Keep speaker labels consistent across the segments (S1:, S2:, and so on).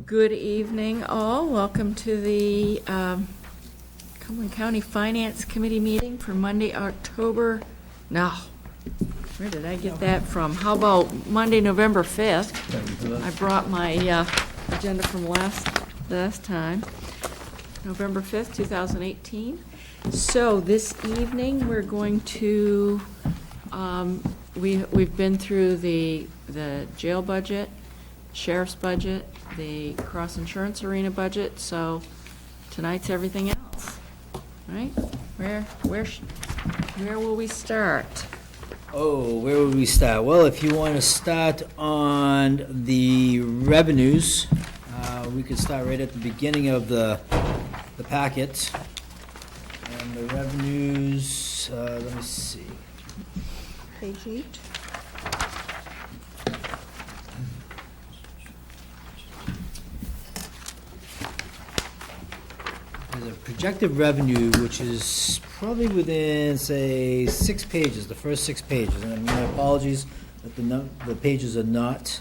S1: Good evening, all. Welcome to the Cumberland County Finance Committee meeting for Monday, October. No, where did I get that from? How about Monday, November 5th? I brought my agenda from last time, November 5th, 2018. So this evening, we're going to, we've been through the jail budget, sheriff's budget, the cross-insurance arena budget, so tonight's everything else, right? Where will we start?
S2: Oh, where would we start? Well, if you want to start on the revenues, we could start right at the beginning of the packet. And the revenues, let me see.
S3: Page 8.
S2: There's a projected revenue, which is probably within, say, 6 pages, the first 6 pages. And my apologies that the pages are not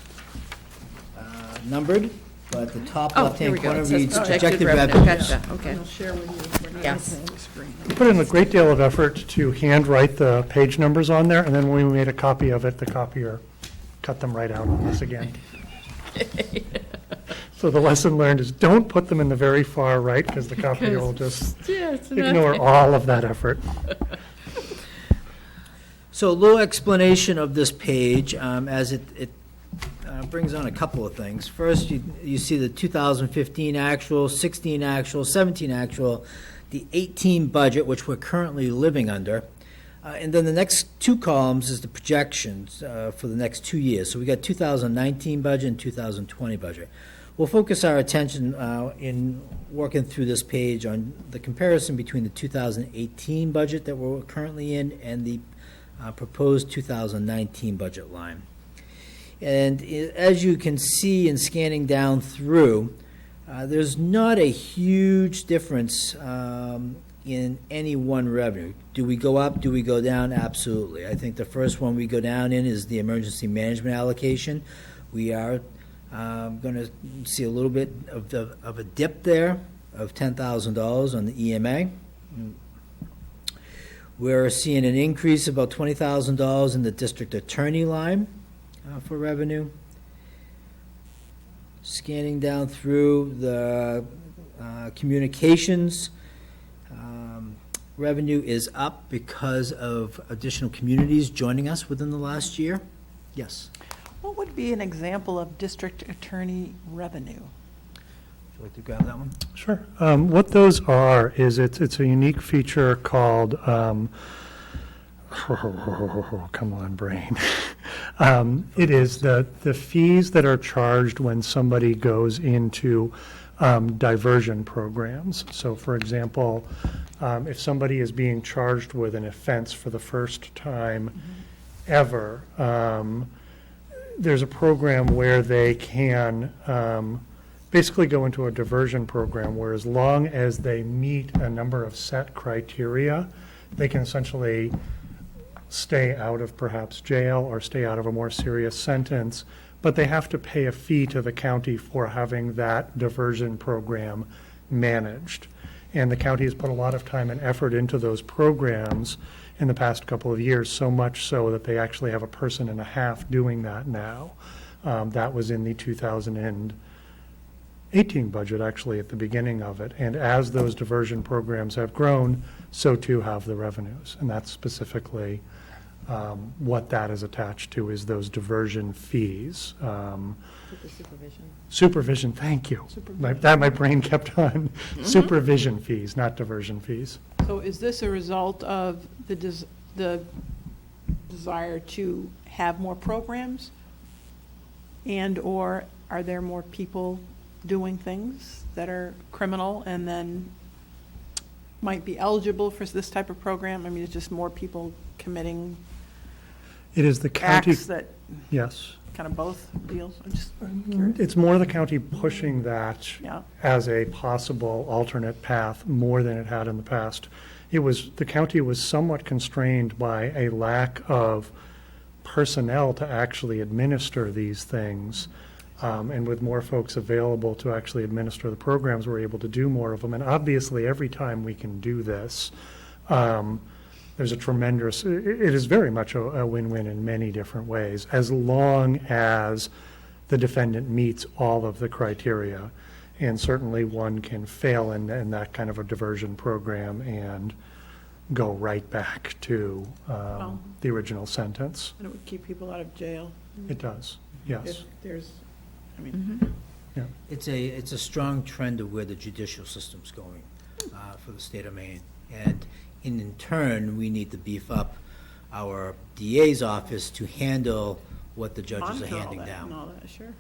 S2: numbered, but the top
S1: Oh,
S2: left-hand
S1: here we go.
S2: corner
S1: It says
S2: reads
S1: projected
S2: projected
S1: revenue.
S2: revenues.
S1: Gotcha, okay.
S3: I'll share with you. We're not
S1: Yes.
S3: looking at the screen.
S4: We put in a great deal of effort to handwrite the page numbers on there, and then when we made a copy of it, the copier cut them right out on us again. So the lesson learned is don't put them in the very far right, because the copier will just
S1: Yeah, it's not-
S4: ignore all of that effort.
S2: So a little explanation of this page, as it brings on a couple of things. First, you see the 2015 actual, 16 actual, 17 actual, the 18 budget, which we're currently living under. And then the next 2 columns is the projections for the next 2 years. So we got 2019 budget and 2020 budget. We'll focus our attention in working through this page on the comparison between the 2018 budget that we're currently in and the proposed 2019 budget line. And as you can see in scanning down through, there's not a huge difference in any one revenue. Do we go up? Do we go down? Absolutely. I think the first one we go down in is the emergency management allocation. We are going to see a little bit of a dip there of $10,000 on the EMA. We're seeing an increase of about $20,000 in the district attorney line for revenue. Scanning down through the communications, revenue is up because of additional communities joining us within the last year. Yes.
S3: What would be an example of district attorney revenue?
S2: Would you like to grab that one?
S4: Sure. What those are is it's a unique feature called, come on, brain. It is the fees that are charged when somebody goes into diversion programs. So, for example, if somebody is being charged with an offense for the first time ever, there's a program where they can basically go into a diversion program where as long as they meet a number of set criteria, they can essentially stay out of perhaps jail or stay out of a more serious sentence, but they have to pay a fee to the county for having that diversion program managed. And the county has put a lot of time and effort into those programs in the past couple of years, so much so that they actually have a person and a half doing that now. That was in the 2018 budget, actually, at the beginning of it. And as those diversion programs have grown, so too have the revenues. And that's specifically what that is attached to, is those diversion fees. Supervision, thank you. My brain kept on. Supervision fees, not diversion fees.
S5: So is this a result of the desire to have more programs? And/or are there more people doing things that are criminal and then might be eligible for this type of program? I mean, it's just more people committing
S4: It is the county,
S5: acts that,
S4: yes.
S5: kind of both deals? I'm just curious.
S4: It's more the county pushing that
S5: Yeah.
S4: as a possible alternate path more than it had in the past. The county was somewhat constrained by a lack of personnel to actually administer these things. And with more folks available to actually administer the programs, we're able to do more of them. And obviously, every time we can do this, there's a tremendous, it is very much a win-win in many different ways, as long as the defendant meets all of the criteria. And certainly one can fail in that kind of a diversion program and go right back to the original sentence.
S5: And it would keep people out of jail.
S4: It does, yes.
S5: If there's, I mean,
S2: It's a strong trend of where the judicial system's going for the state of Maine. And in turn, we need to beef up our DA's office to handle what the judges are
S5: monitor all
S2: handing
S5: that and
S2: down.
S5: all that, sure.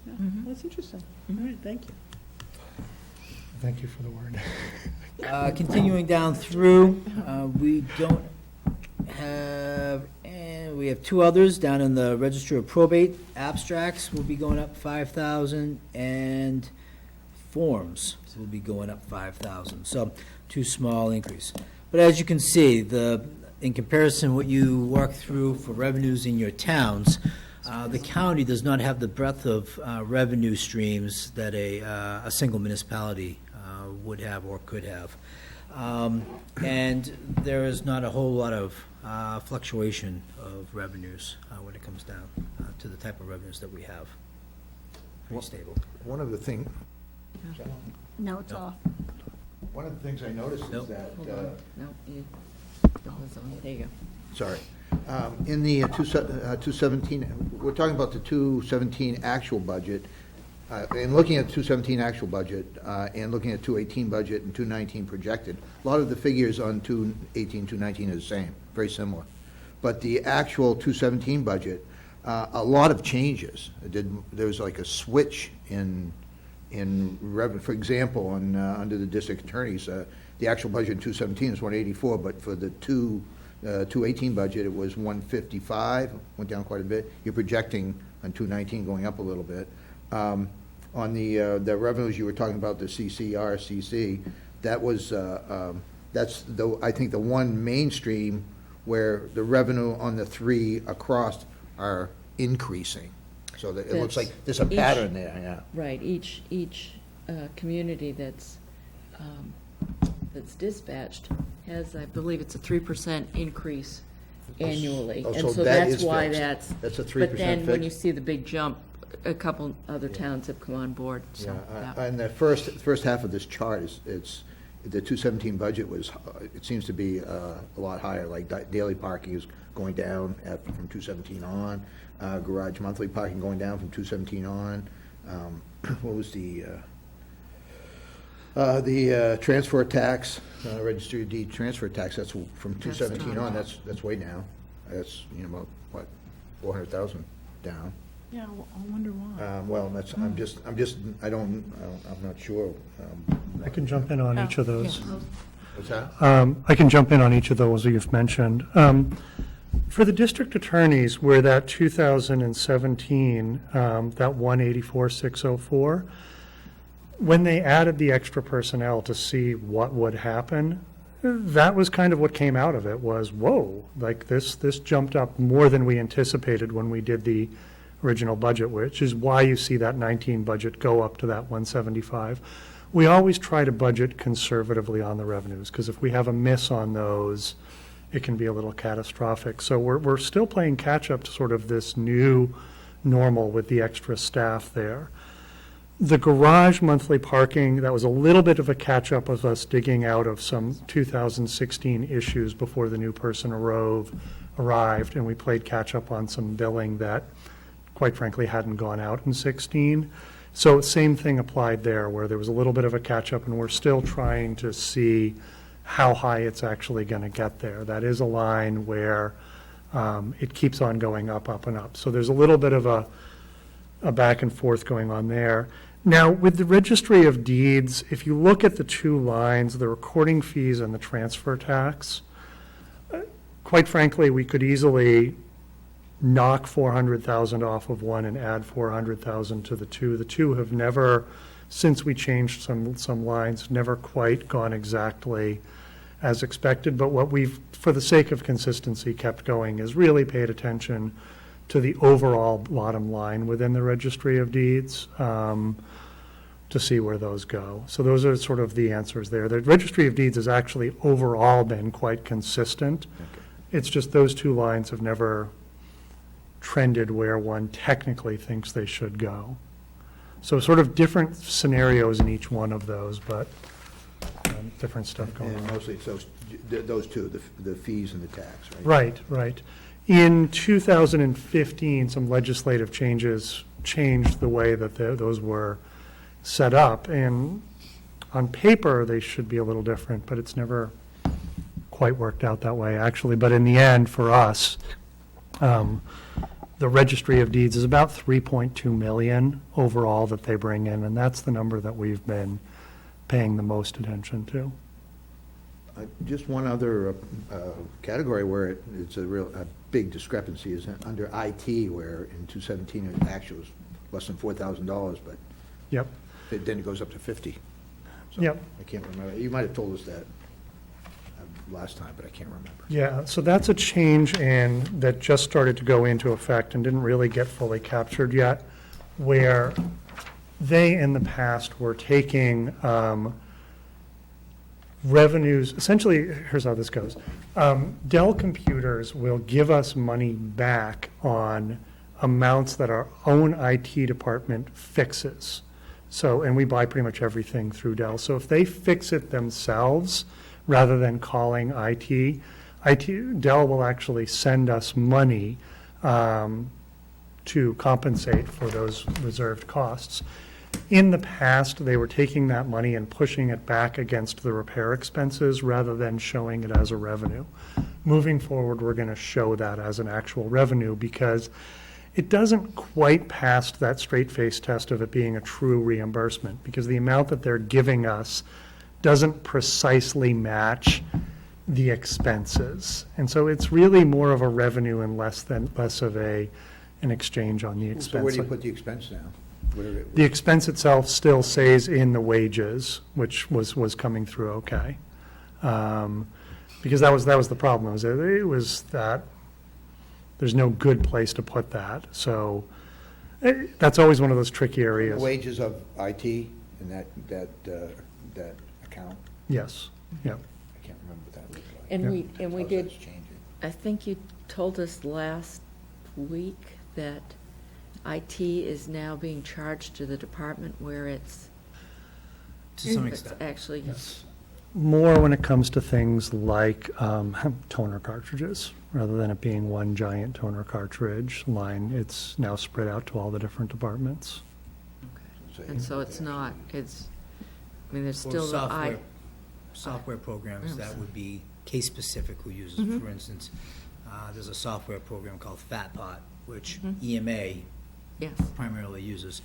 S5: Yeah, that's interesting. All right, thank you.
S4: Thank you for the word.
S2: Continuing down through, we don't have, and we have two others down in the Register of Probate. Abstracts will be going up 5,000, and forms will be going up 5,000. So, two small increase. But as you can see, in comparison what you work through for revenues in your towns, the county does not have the breadth of revenue streams that a single municipality would have or could have. And there is not a whole lot of fluctuation of revenues when it comes down to the type of revenues that we have. Pretty stable.
S6: One of the thing,
S7: No, it's off.
S6: one of the things I noticed is
S2: Nope.
S6: that,
S1: No, there you go.
S6: sorry, in the 217, we're talking about the 217 actual budget, and looking at 217 actual budget, and looking at 218 budget and 219 projected, a lot of the figures on 218, 219 is the same, very similar. But the actual 217 budget, a lot of changes. There was like a switch in revenue. For example, under the district attorneys, the actual budget in 217 is 184, but for the 218 budget, it was 155, went down quite a bit. You're projecting on 219 going up a little bit. On the revenues you were talking about, the CCRCC, that was, that's I think the one mainstream where the revenue on the three across are increasing. So that it looks
S1: That's
S6: like there's a
S1: each-
S6: pattern there, yeah.
S1: Right, each community that's dispatched has, I believe it's a 3% increase annually.
S6: Oh,
S1: And
S6: so
S1: so
S6: that
S1: that's
S6: is
S1: why
S6: fixed. That's a
S1: But
S6: 3%
S1: then when you
S6: fix?
S1: see the big jump, a couple other towns have come on board, so.
S6: Yeah,
S1: that-
S6: and the first half of this chart it's, the 217 budget was, it seems to be a lot higher, like daily parking is going down from 217 on, garage monthly parking going down from 217 on. What was the transfer tax, registered of deed transfer tax, that's from 217 on, that's way down. That's, about, what, 400,000 down.
S5: Yeah, well, I wonder why.
S6: Well, that's, I'm not sure.
S4: I can jump in on each of those.
S6: What's that?
S4: I can jump in on each of those that you've mentioned. For the district attorneys, where that 2017, that 184,604, when they added the extra personnel to see what would happen, that was kind of what came out of it, was, whoa, like this jumped up more than we anticipated when we did the original budget, which is why you see that 19 budget go up to that 175. We always try to budget conservatively on the revenues, because if we have a miss on those, it can be a little catastrophic. So we're still playing catch-up to sort of this new normal with the extra staff there. The garage monthly parking, that was a little bit of a catch-up of us digging out of some 2016 issues before the new person arrived, and we played catch-up on some billing that, quite frankly, hadn't gone out in 16. So same thing applied there, where there was a little bit of a catch-up, and we're still trying to see how high it's actually going to get there. That is a line where it keeps on going up, up, and up. So there's a little bit of a back and forth going on there. Now, with the Registry of Deeds, if you look at the two lines, the recording fees and the transfer tax, quite frankly, we could easily knock 400,000 off of one and add 400,000 to the two. The two have never, since we changed some lines, never quite gone exactly as expected. But what we've, for the sake of consistency, kept going is really paid attention to the overall bottom line within the Registry of Deeds, to see where those go. So those are sort of the answers there. The Registry of Deeds has actually overall been quite consistent. It's just those two lines have never trended where one technically thinks they should go. So sort of different scenarios in each one of those, but different stuff going
S6: And
S4: on.
S6: mostly it's those two, the fees and the tax, right?
S4: Right, right. In 2015, some legislative changes changed the way that those were set up, and on paper, they should be a little different, but it's never quite worked out that way, actually. But in the end, for us, the Registry of Deeds is about 3.2 million overall that they bring in, and that's the number that we've been paying the most attention to.
S6: Just one other category where it's a big discrepancy is under IT, where in 217 it actually was less than $4,000, but
S4: Yep,
S6: then it goes up to 50. So
S4: Yep.
S6: I can't remember. You might have told us that last time, but I can't remember.
S4: yeah, so that's a change and that just started to go into effect and didn't really get fully captured yet, where they in the past were taking revenues, essentially, here's how this goes. Dell Computers will give us money back on amounts that our own IT department fixes. So, and we buy pretty much everything through Dell. So if they fix it themselves, rather than calling IT, Dell will actually send us money to compensate for those reserved costs. In the past, they were taking that money and pushing it back against the repair expenses rather than showing it as a revenue. Moving forward, we're going to show that as an actual revenue because it doesn't quite pass that straight-face test of it being a true reimbursement, because the amount that they're giving us doesn't precisely match the expenses. And so it's really more of a revenue and less of an exchange on the expense.
S6: So where do you put the expense now?
S4: The expense itself still stays in the wages, which was coming through okay. Because that was the problem, it was that there's no good place to put that. So that's always one of those tricky areas.
S6: Wages of IT in that account?
S4: Yes, yep.
S6: I can't remember what that looked like.
S1: And we
S6: How's
S1: did,
S6: that's changing?
S1: I think you told us last week that IT is now being charged to the department where it's.
S2: To some
S1: it's
S2: extent.
S1: actually,
S2: Yes.
S4: More when it comes to things like toner cartridges, rather than it being one giant toner cartridge line, it's now spread out to all the different departments.
S1: and so it's not, it's, I mean, there's
S2: Or
S1: still the
S2: software programs that would be case-specific who uses it. For instance, there's a software program called FatPot, which EMA
S1: yes,
S2: primarily uses.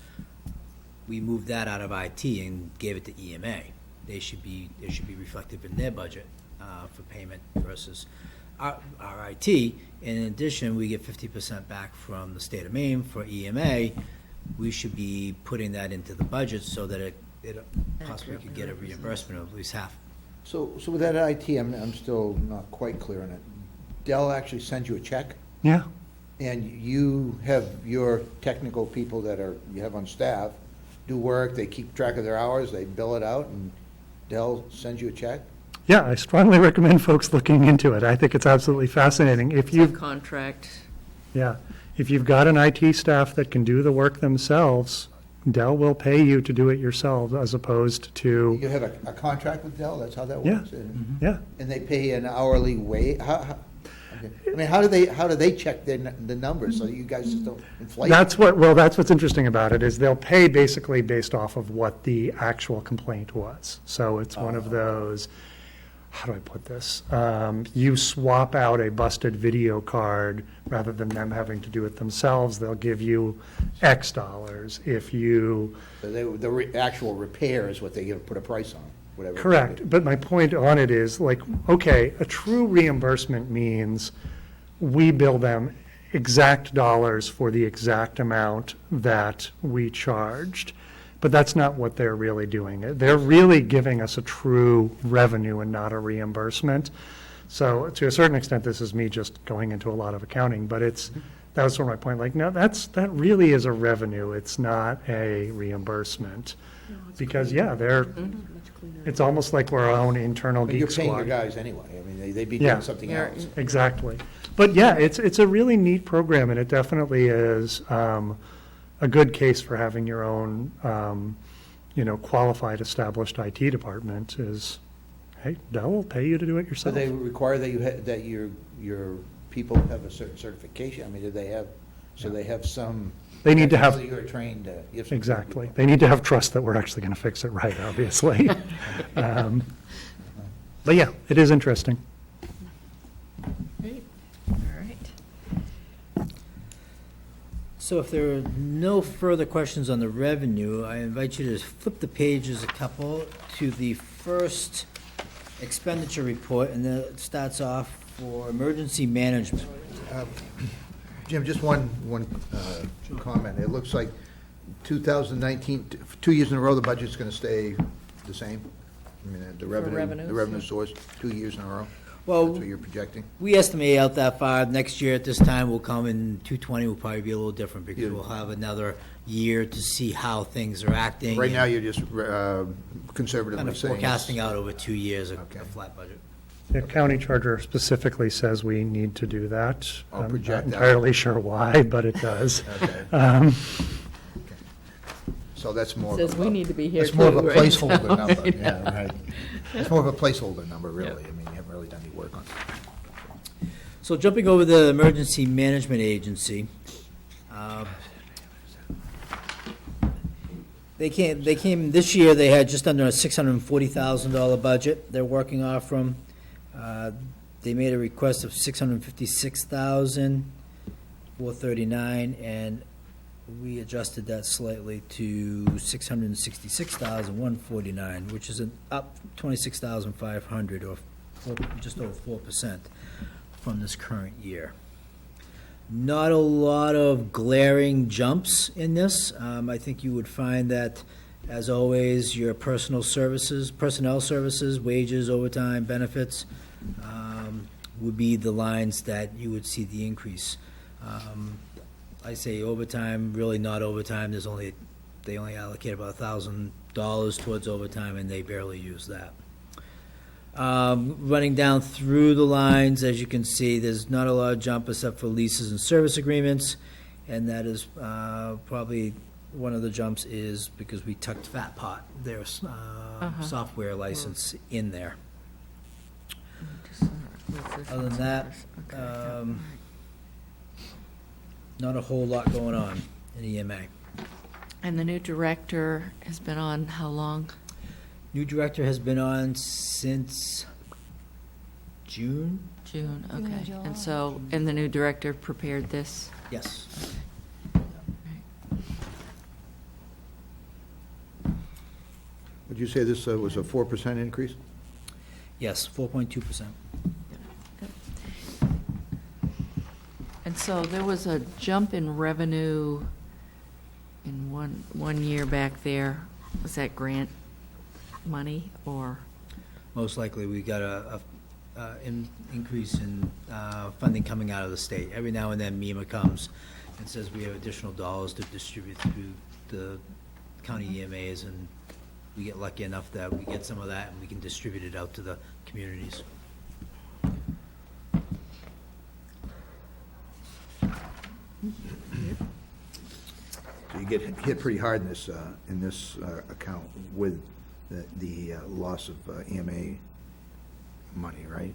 S2: We moved that out of IT and gave it to EMA. It should be reflective in their budget for payment versus our IT. In addition, we get 50% back from the state of Maine for EMA. We should be putting that into the budget so that it possibly could get a reimbursement of at least half.
S6: So with that IT, I'm still not quite clear on it. Dell actually sends you a check,
S4: Yeah,
S6: and you have your technical people that you have on staff do work, they keep track of their hours, they bill it out, and Dell sends you a check?
S4: yeah, I strongly recommend folks looking into it. I think it's absolutely fascinating. If you've
S1: subcontract.
S4: Yeah, if you've got an IT staff that can do the work themselves, Dell will pay you to do it yourselves as opposed to,
S6: You have a contract with Dell, that's how that
S4: Yeah.
S6: works? And
S4: yeah.
S6: they pay an hourly wage? Okay. I mean, how do they check the numbers, so you guys just don't inflate?
S4: That's what's interesting about it, is they'll pay basically based off of what the actual complaint was. So it's one of those, how do I put this? You swap out a busted video card, rather than them having to do it themselves, they'll give you X dollars. If you,
S6: So the actual repair is what they put a price on, whatever.
S4: correct, but my point on it is, like, okay, a true reimbursement means we bill them exact dollars for the exact amount that we charged, but that's not what they're really doing. They're really giving us a true revenue and not a reimbursement. So to a certain extent, this is me just going into a lot of accounting, but that was sort of my point, like, no, that really is a revenue, it's not a reimbursement. Because, yeah, it's almost like we're our own internal
S6: But you're
S4: geek
S6: paying your
S4: squad.
S6: guys anyway. I mean, they'd be
S4: Yeah.
S6: doing something
S1: Yeah.
S6: else.
S4: Exactly. But yeah, it's a really neat program, and it definitely is a good case for having your own, qualified, established IT department is, hey, Dell will pay you to do it
S6: So
S4: yourself.
S6: they require that that your people have a certain certification? I mean, do they have, so they have some?
S4: They need to have-
S6: That you're trained, you have some
S4: Exactly.
S6: people.
S4: They need to have trust that we're actually going to fix it right, obviously. But yeah, it is interesting.
S1: Great. All right.
S2: So if there are no further questions on the revenue, I invite you to flip the pages a couple to the first expenditure report, and then it starts off for emergency management.
S6: Jim, just one comment. It looks like 2019, 2 years in a row, the budget's going to stay the same? I mean, the
S1: revenues,
S6: revenue source, 2 years in a row?
S2: Well,
S6: That's what you're projecting?
S2: we estimate out that far. Next year at this time will come in 220 will probably be a little different because
S6: Yeah.
S2: we'll have another year to see how things are acting.
S6: Right now,
S2: and
S6: you're just conservatively
S2: kind of
S6: saying.
S2: forecasting out over 2 years,
S6: Okay.
S2: a flat budget.
S4: The county charter specifically says we need to do that.
S6: Oh,
S4: I'm not
S6: project out.
S4: entirely sure why, but it does.
S6: Okay. So that's more.
S1: Says we need to be here
S6: It's more of a
S1: too, right?
S6: placeholder number, yeah, right. It's more of a placeholder number, really. I mean, you haven't really done any work on it.
S2: So jumping over the Emergency Management Agency, they came, this year, they had just under a $640,000 budget they're working off from. They made a request of $656,439, and we adjusted that slightly to $666,149, which is up $26,500, or just over 4% from this current year. Not a lot of glaring jumps in this. I think you would find that, as always, your personnel services, wages, overtime, benefits, would be the lines that you would see the increase. I say overtime, really not overtime. They only allocate about $1,000 towards overtime, and they barely use that. Running down through the lines, as you can see, there's not a lot of jump except for leases and service agreements, and that is probably one of the jumps is because we tucked FatPot, their software license, in there. Other than that, not a whole lot going on in EMA.
S1: And the new director has been on how long?
S2: New director has been on since June?
S1: June,
S7: June or
S1: okay.
S7: July.
S1: And so, and the new director prepared this?
S2: Yes.
S6: Would you say this was a 4% increase?
S2: Yes, 4.2%.
S1: And so there was a jump in revenue in one year back there. Was that grant money or?
S2: Most likely, we got a increase in funding coming out of the state. Every now and then MEMA comes and says we have additional dollars to distribute through the county EMAs, and we get lucky enough that we get some of that and we can distribute it out to the communities.
S6: So you get hit pretty hard in this account with the loss of EMA money, right?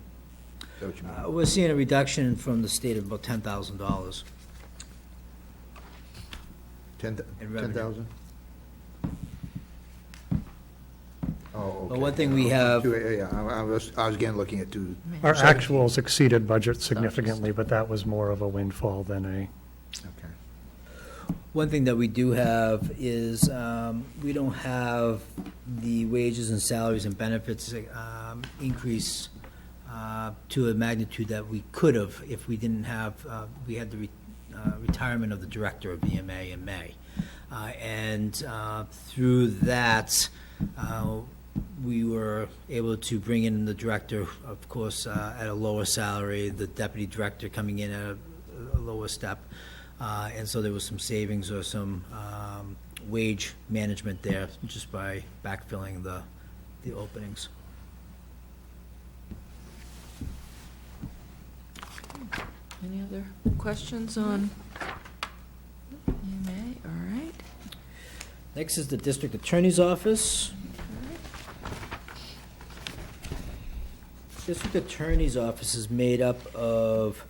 S6: Is that what you mean?
S2: We're seeing a reduction from the state of about $10,000. in revenue.
S6: 10,000? Oh, okay.
S2: But one thing we have,
S6: Yeah, I was again looking at two.
S4: Our actuals exceeded budget significantly, but that was more of a windfall than a,
S6: Okay.
S2: one thing that we do have is, we don't have the wages and salaries and benefits increase to a magnitude that we could have if we didn't have, we had the retirement of the director of EMA in May. And through that, we were able to bring in the director, of course, at a lower salary, the deputy director coming in at a lower step. And so there was some savings or some wage management there just by backfilling the openings.
S1: Any other questions on EMA? All right.
S2: Next is the district attorney's office. District attorney's office is made up of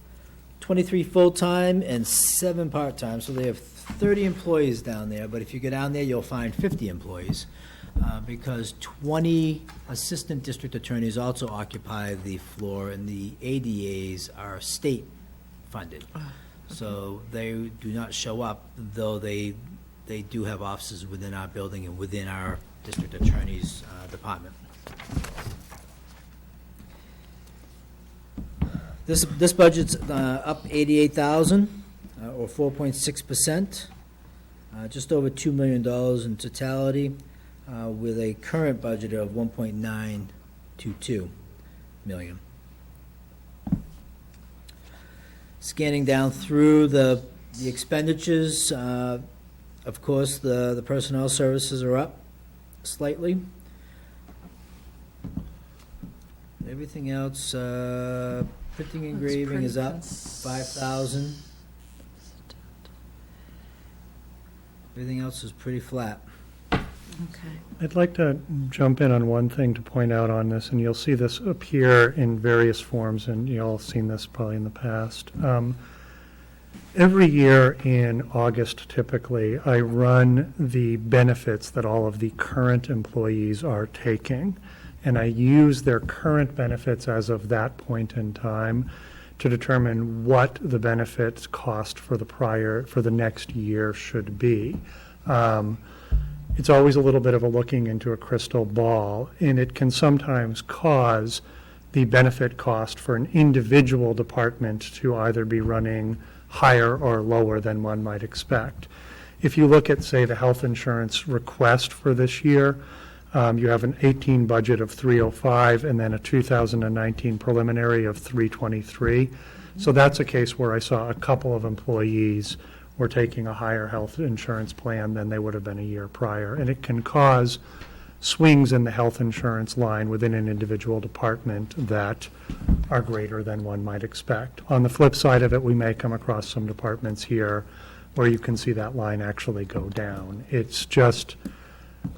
S2: 23 full-time and 7 part-time, so they have 30 employees down there, but if you go down there, you'll find 50 employees, because 20 assistant district attorneys also occupy the floor, and the ADAs are state-funded. So they do not show up, though they do have offices within our building and within our district attorney's department. This budget's up $88,000, or 4.6%, just over $2 million in totality, with a current budget of $1.922 million. Scanning down through the expenditures, of course, the personnel services are up slightly. Everything else, printing and engraving is up $5,000. Everything else is pretty flat.
S1: Okay.
S4: I'd like to jump in on one thing to point out on this, and you'll see this appear in various forms, and you all have seen this probably in the past. Every year in August, typically, I run the benefits that all of the current employees are taking, and I use their current benefits as of that point in time to determine what the benefits cost for the next year should be. It's always a little bit of a looking into a crystal ball, and it can sometimes cause the benefit cost for an individual department to either be running higher or lower than one might expect. If you look at, say, the health insurance request for this year, you have an 18 budget of 305 and then a 2019 preliminary of 323. So that's a case where I saw a couple of employees were taking a higher health insurance plan than they would have been a year prior. And it can cause swings in the health insurance line within an individual department that are greater than one might expect. On the flip side of it, we may come across some departments here where you can see that line actually go down. It's just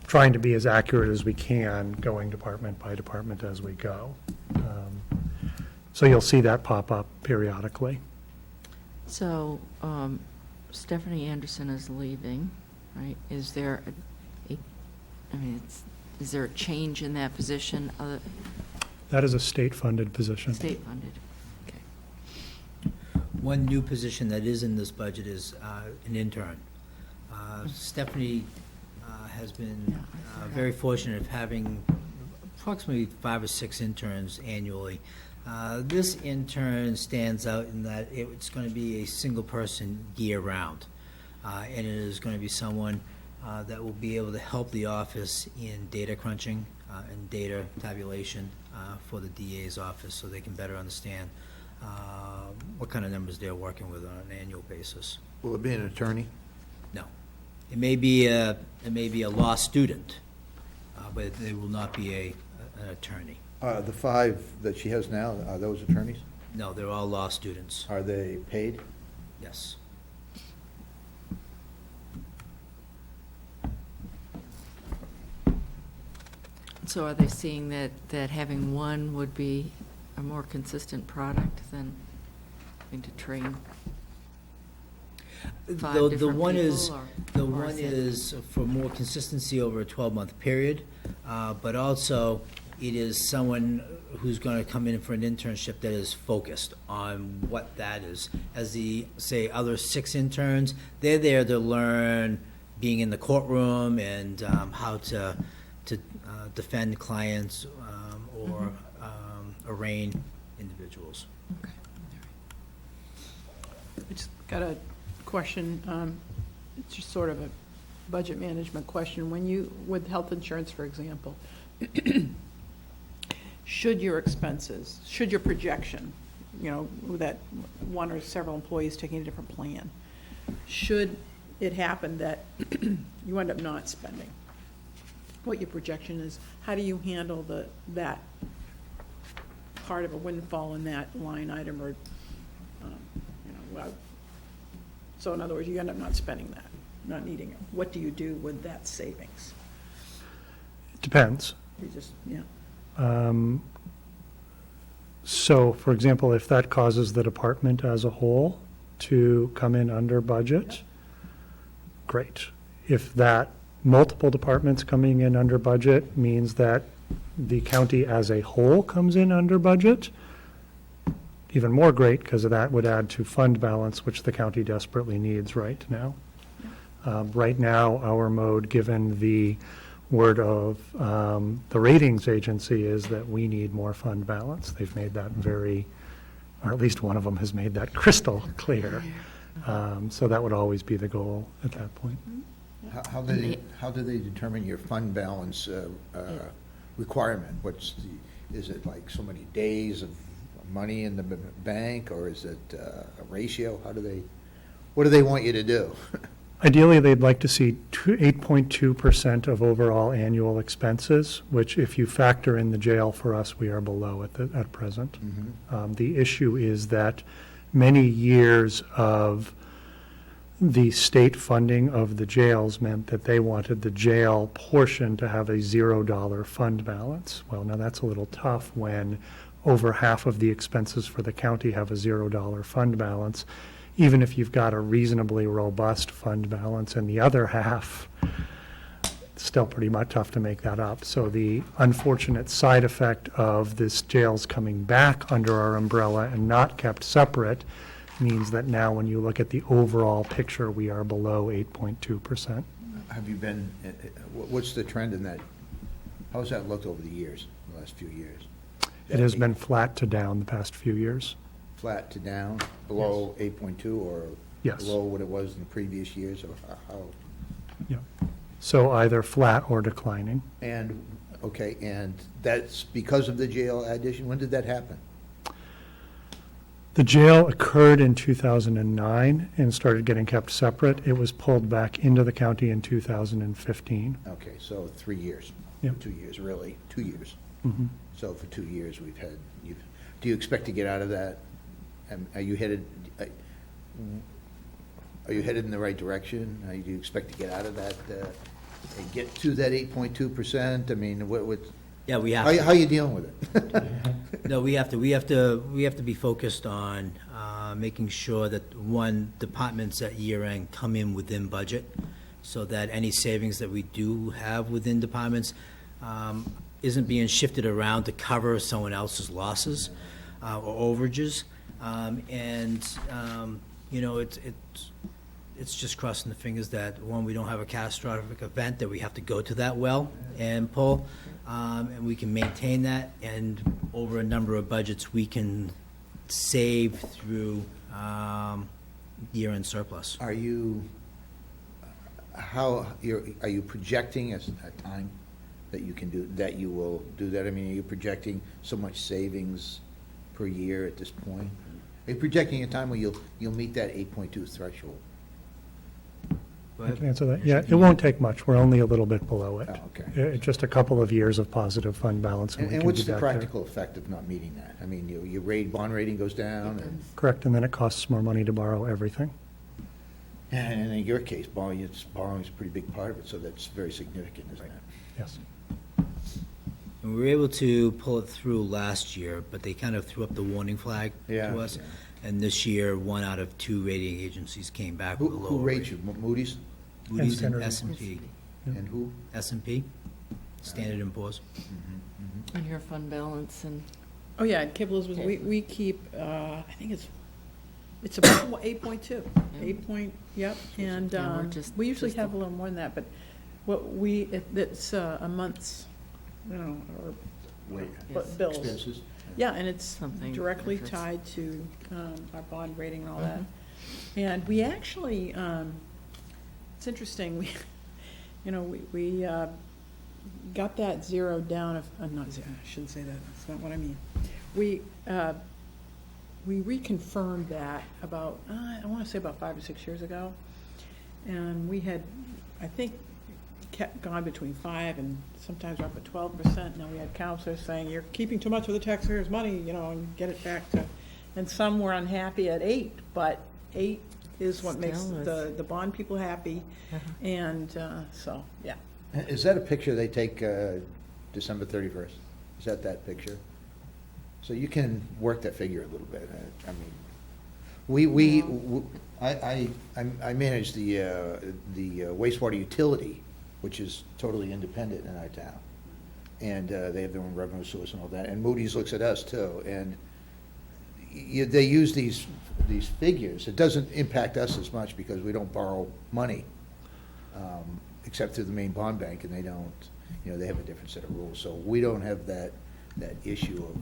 S4: trying to be as accurate as we can, going department by department as we go. So you'll see that pop up periodically.
S1: So Stephanie Anderson is leaving, right? Is there is there a change in that position?
S4: That is a state-funded position.
S1: State funded. Okay.
S2: One new position that is in this budget is an intern. Stephanie has been very fortunate of having approximately 5 or 6 interns annually. This intern stands out in that it's going to be a single person year-round, and it is going to be someone that will be able to help the office in data crunching and data tabulation for the DA's office, so they can better understand what kind of numbers they're working with on an annual basis.
S6: Will it be an attorney?
S2: No, it may be a law student, but they will not be an attorney.
S6: The 5 that she has now, are those attorneys?
S2: No, they're all law students.
S6: Are they paid?
S2: Yes.
S1: So are they seeing that having one would be a more consistent product than having to train 5
S2: The
S1: different
S2: one
S1: people,
S2: is,
S1: or-
S2: the
S1: or
S2: one
S1: it-
S2: is for more consistency over a 12-month period, but also it is someone who's going to come in for an internship that is focused on what that is. As the, say, other 6 interns, they're there to learn being in the courtroom and how to defend clients or arraign individuals.
S1: Okay.
S5: I just got a question, it's just sort of a budget management question. When you, with health insurance, for example, should your expenses, should your projection, you know, that one or several employees taking a different plan. Should it happen that you end up not spending what your projection is, how do you handle that part of a windfall in that line item, or, so in other words, you end up not spending that, not needing it. What do you do with that savings?
S4: It depends.
S5: You just, yeah.
S4: So, for example, if that causes the department as a whole to come in under budget, great. If that multiple departments coming in under budget means that the county as a whole comes in under budget, even more great, because that would add to fund balance, which the county desperately needs right now. Right now, our mode, given the word of the ratings agency, is that we need more fund balance. They've made that very, or at least one of them has made that crystal clear. So that would always be the goal at that point.
S6: How do they determine your fund balance requirement? Is it like so many days of money in the bank, or is it a ratio? What do they want you to do?
S4: Ideally, they'd like to see 8.2% of overall annual expenses, which if you factor in the jail, for us, we are below at present. The issue is that many years of the state funding of the jails meant that they wanted the jail portion to have a $0 fund balance. Well, now that's a little tough when over half of the expenses for the county have a $0 fund balance. Even if you've got a reasonably robust fund balance in the other half, it's still pretty much tough to make that up. So the unfortunate side effect of this jails coming back under our umbrella and not kept separate means that now when you look at the overall picture, we are below 8.2%.
S6: Have you been, what's the trend in that? How's that looked over the years, the last few years?
S4: It has been flat to down the past few years.
S6: Flat to down, below 8.2, or
S4: Yes.
S6: below what it was in the previous years, or how?
S4: Yeah. So either flat or declining.
S6: And, okay, and that's because of the jail addition? When did that happen?
S4: The jail occurred in 2009 and started getting kept separate. It was pulled back into the county in 2015.
S6: Okay, so 3 years.
S4: Yep.
S6: 2 years, really, 2 years.
S4: Mhm.
S6: So for 2 years, do you expect to get out of that? Are you headed in the right direction? Do you expect to get out of that, and get to that 8.2%? I mean,
S2: Yeah, we have
S6: how
S2: to.
S6: are you dealing with it?
S2: No, we have to be focused on making sure that, one, departments at year end come in within budget, so that any savings that we do have within departments isn't being shifted around to cover someone else's losses or overages. It's just crossing the fingers that, one, we don't have a catastrophic event that we have to go to that well and pull, and we can maintain that, and over a number of budgets, we can save through year-end surplus.
S6: Are you projecting a time that you can do, that you will do that? I mean, are you projecting so much savings per year at this point? Are you projecting a time where you'll meet that 8.2 threshold?
S4: I can answer that. Yeah, it won't take much. We're only a little bit below it.
S6: Oh, okay.
S4: Just a couple of years of positive fund balance.
S6: And
S4: we can
S6: what's
S4: be
S6: the
S4: back there.
S6: practical effect of not meeting that? I mean, your bond rating goes down,
S4: Correct, and then it costs more money to borrow everything.
S6: and in your case, borrowing is a pretty big part of it, so that's very significant, isn't it?
S4: Yes.
S2: And we were able to pull it through last year, but they kind of threw up the warning flag
S6: Yeah,
S2: to us.
S6: yeah.
S2: And this year, 1 out of 2 rating agencies came back with a lower
S6: Who rates
S2: rating.
S6: you? Moody's?
S2: Moody's and
S4: Standard &
S2: S&P.
S6: And who?
S2: S&P, Standard & Poor's.
S1: And your fund balance and.
S5: Oh, yeah, at Cape Elizabeth, we keep, I think it's about 8.2, 8 point, yep, and
S1: Yeah, we're just-
S5: we usually
S1: just
S5: have a little more than that, but it's a month's, or
S6: Wait.
S5: but bills.
S6: Expenses?
S5: Yeah, and it's
S1: Something
S5: directly
S1: interest.
S5: tied to our bond rating and all that. And we actually, it's interesting, we got that zeroed down, not zero, I shouldn't say that, that's not what I mean. we reconfirmed that about, I want to say about 5 or 6 years ago. And we had, I think, kept gone between 5 and sometimes up at 12%. Now we had counselors saying, you're keeping too much of the taxpayers' money, you know, and get it back to, and some were unhappy at 8, but 8 is what makes
S1: Still is.
S5: the bond people happy. And so, yeah.
S6: Is that a picture they take December 31st? Is that picture? So you can work that figure a little bit. I mean, I manage the wastewater utility, which is totally independent in our town. And they have their own revenue source and all that. And Moody's looks at us too. And they use these figures. It doesn't impact us as much because we don't borrow money, except through the main bond bank, and they don't, you know, they have a different set of rules. So we don't have that issue of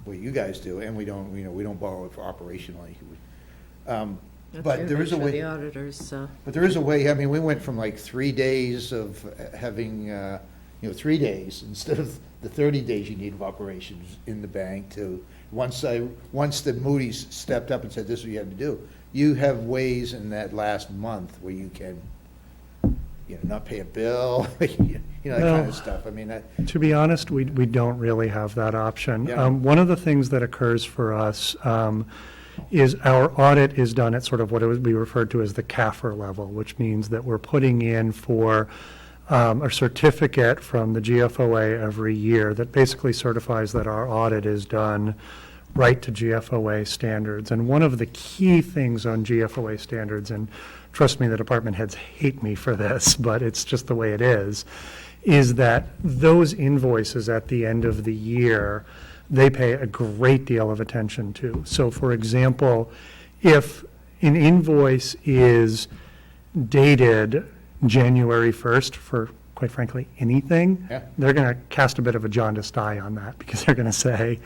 S6: what you guys do, and we don't borrow it for operationally. But there is a way.
S1: The auditors,
S6: But there is a way. I mean, we went from like 3 days of having, 3 days instead of the 30 days you need of operations in the bank to once the Moody's stepped up and said this is what you have to do. You have ways in that last month where you can, not pay a bill, that kind of stuff. I mean,
S4: To be honest, we don't really have that option.
S6: Yeah.
S4: One of the things that occurs for us is our audit is done at sort of what we referred to as the CAFR level, which means that we're putting in for a certificate from the GFOA every year that basically certifies that our audit is done right to GFOA standards. And one of the key things on GFOA standards, and trust me, the department heads hate me for this, but it's just the way it is that those invoices at the end of the year, they pay a great deal of attention to. So for example, if an invoice is dated January 1st for, quite frankly, anything,
S6: Yeah.
S4: they're going to cast a bit of a jaundiced eye on that because they're going to say,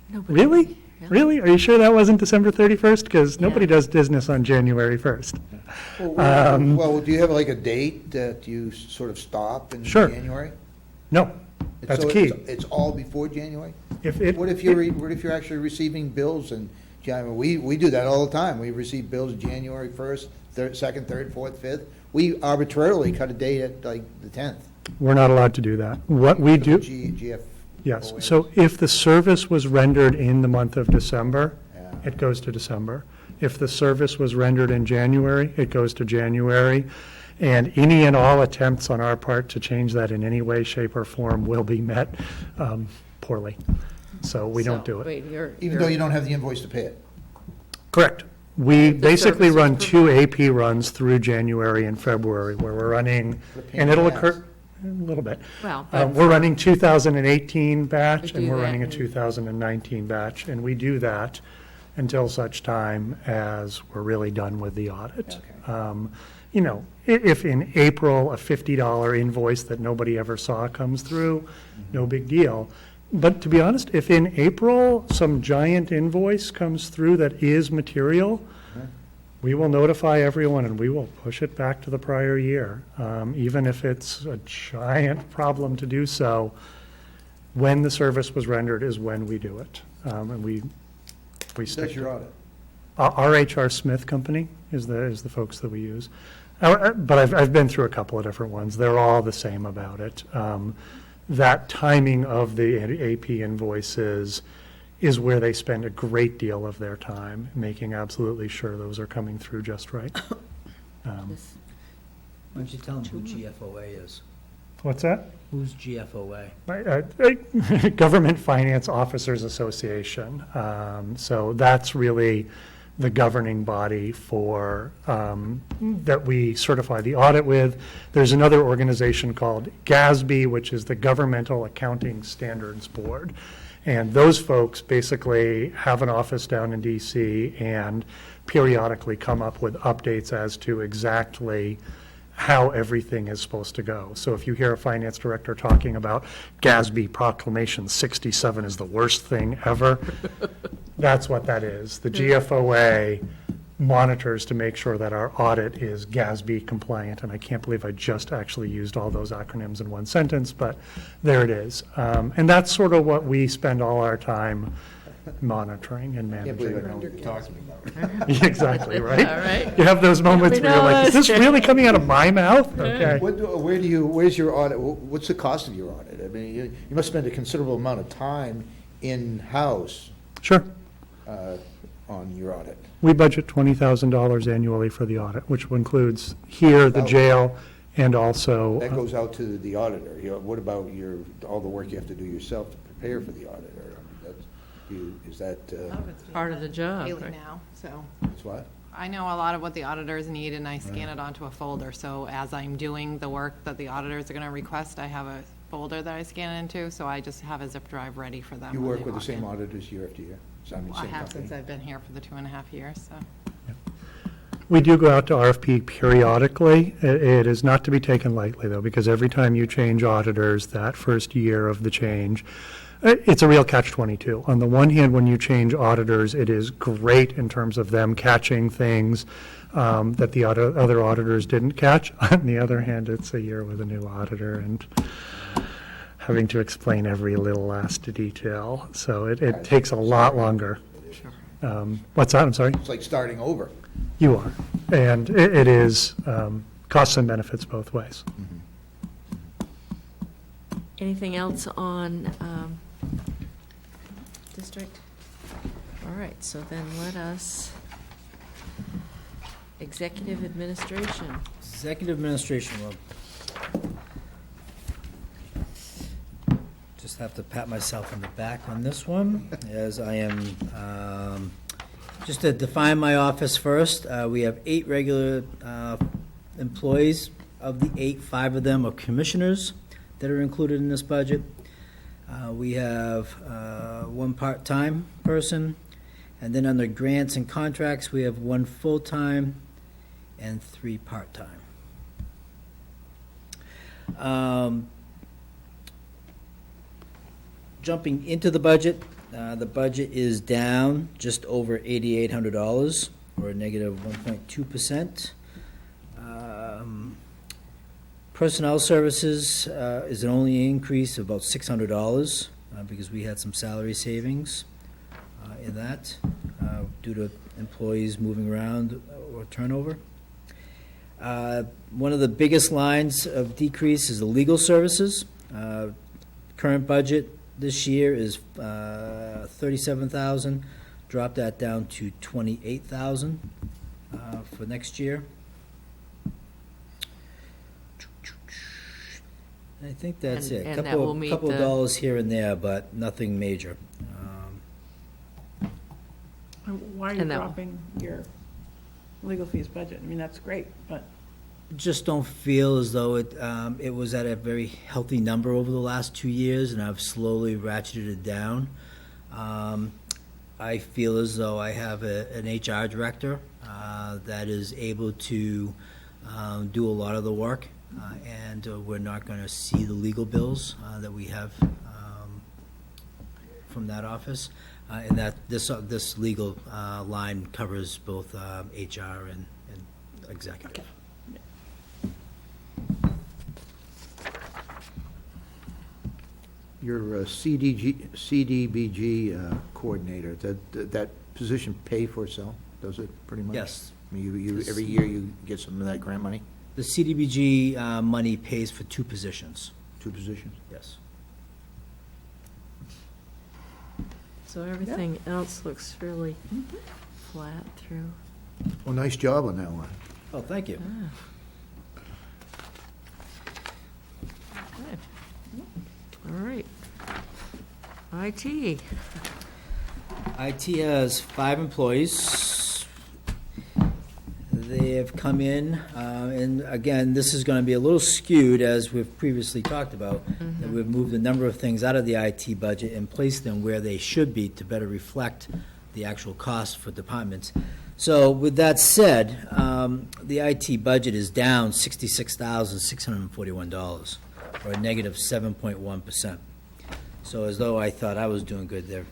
S1: nobody.
S4: really? Really? Are you sure that wasn't December 31st? Because nobody
S1: Yeah.
S4: does business on January 1st.
S6: well, do you have like a date that you sort of stop in
S4: Sure.
S6: January?
S4: No, that's
S6: So
S4: key.
S6: It's all before January?
S4: What
S6: What if you're actually receiving bills in January? We do that all the time. We receive bills January 1st, 2nd, 3rd, 4th, 5th. We arbitrarily cut a date at like the 10th.
S4: We're not allowed to do that. What we do,
S6: GF.
S4: yes, so if the service was rendered in the month of December,
S6: Yeah.
S4: it goes to December. If the service was rendered in January, it goes to January. And any and all attempts on our part to change that in any way, shape, or form will be met poorly. So we don't do it.
S1: Wait,
S6: Even though you don't have the invoice to pay it.
S4: Correct. We
S1: If the
S4: basically
S1: service
S4: run
S1: is
S4: 2 AP runs through January and February, where we're running, and it'll occur, a little bit.
S1: Well,
S4: We're running 2018 batch,
S1: We
S4: and
S1: do
S4: we're
S1: that
S4: running a
S1: in-
S4: 2019 batch, and we do that until such time as we're really done with the audit. If in April, a $50 invoice that nobody ever saw comes through, no big deal. But to be honest, if in April, some giant invoice comes through that is material, we will notify everyone and we will push it back to the prior year, even if it's a giant problem to do so. When the service was rendered is when we do it. And we stick
S6: That's
S4: to
S6: your audit.
S4: RHR Smith Company is the folks that we use. But I've been through a couple of different ones. They're all the same about it. That timing of the AP invoices is where they spend a great deal of their time, making absolutely sure those are coming through just right.
S2: Why don't you tell them who GFOA is?
S4: What's that?
S2: Who's GFOA?
S4: Government Finance Officers Association. So that's really the governing body for, that we certify the audit with. There's another organization called GASB, which is the Governmental Accounting Standards Board. And those folks basically have an office down in DC and periodically come up with updates as to exactly how everything is supposed to go. So if you hear a finance director talking about GASB Proclamation 67 is the worst thing ever, that's what that is. The GFOA monitors to make sure that our audit is GASB compliant, and I can't believe I just actually used all those acronyms in one sentence, but there it is. And that's sort of what we spend all our time monitoring and
S6: Can't believe I
S4: managing.
S6: know what you're talking about.
S4: Exactly, right?
S1: All right.
S4: You have those moments
S1: we
S4: where you're
S1: know
S4: like, is
S1: that's
S4: this
S1: true.
S4: really coming out of my mouth? Okay.
S6: Where's your audit, what's the cost of your audit? I mean, you must spend a considerable amount of time in-house
S4: Sure.
S6: on your audit.
S4: We budget $20,000 annually for the audit, which includes here, the jail, and also.
S6: That goes out to the auditor. What about all the work you have to do yourself to prepare for the auditor? I mean, is that,
S1: Part of the job,
S8: Daily
S1: right.
S8: now, so
S6: that's what?
S8: I know a lot of what the auditors need, and I scan it onto a folder. So as I'm doing the work that the auditors are going to request, I have a folder that I scan into, so I just have a zip drive ready for them.
S6: You
S8: when
S6: work
S8: they
S6: with the
S8: walk
S6: same
S8: in.
S6: auditors year after year? So, I mean,
S8: I
S6: same
S8: have
S6: company?
S8: since I've been here for the 2.5 years, so.
S4: We do go out to RFP periodically. It is not to be taken lightly, though, because every time you change auditors, that first year of the change, it's a real catch-22. On the one hand, when you change auditors, it is great in terms of them catching things that the other auditors didn't catch. On the other hand, it's a year with a new auditor and having to explain every little last detail. So it takes a lot longer. What's that? I'm sorry?
S6: It's like starting over.
S4: You are. And it is costs and benefits both ways.
S1: Anything else on district? All right, so then let us, executive administration.
S2: Executive administration, well, just have to pat myself on the back on this one, as I am, just to define my office first, we have 8 regular employees. Of the 8, 5 of them are commissioners that are included in this budget. We have 1 part-time person, and then under grants and contracts, we have 1 full-time and 3 part-time. Jumping into the budget is down just over $8,800, or a negative 1.2%. Personnel services is an only increase of about $600 because we had some salary savings in that due to employees moving around or turnover. One of the biggest lines of decrease is the legal services. Current budget this year is $37,000. Drop that down to $28,000 for next year. I think that's
S1: And-
S2: it.
S1: and that will meet
S2: Couple of
S1: the-
S2: dollars here and there, but nothing major.
S5: Why are you
S1: And that-
S5: dropping your legal fees budget? I mean, that's great, but
S2: Just don't feel as though it was at a very healthy number over the last 2 years, and I've slowly ratcheted it down. I feel as though I have an HR director that is able to do a lot of the work, and we're not going to see the legal bills that we have from that office, and that this legal line covers both HR and executive.
S6: Your CDBG coordinator, that position pay for itself, does it, pretty much?
S2: Yes.
S6: I mean, you, every year you get some of that grant money?
S2: The CDBG money pays for 2 positions.
S6: 2 positions?
S2: Yes.
S1: So everything else looks fairly flat through.
S6: Well, nice job on that one.
S2: Oh, thank you.
S1: Okay. All right. IT.
S2: IT has 5 employees. They have come in, and again, this is going to be a little skewed, as we've previously talked about, that we've moved a number of things out of the IT budget and placed them where they should be to better reflect the actual cost for departments. So with that said, the IT budget is down $66,641, or a negative 7.1%. So as though I thought I was doing good, they're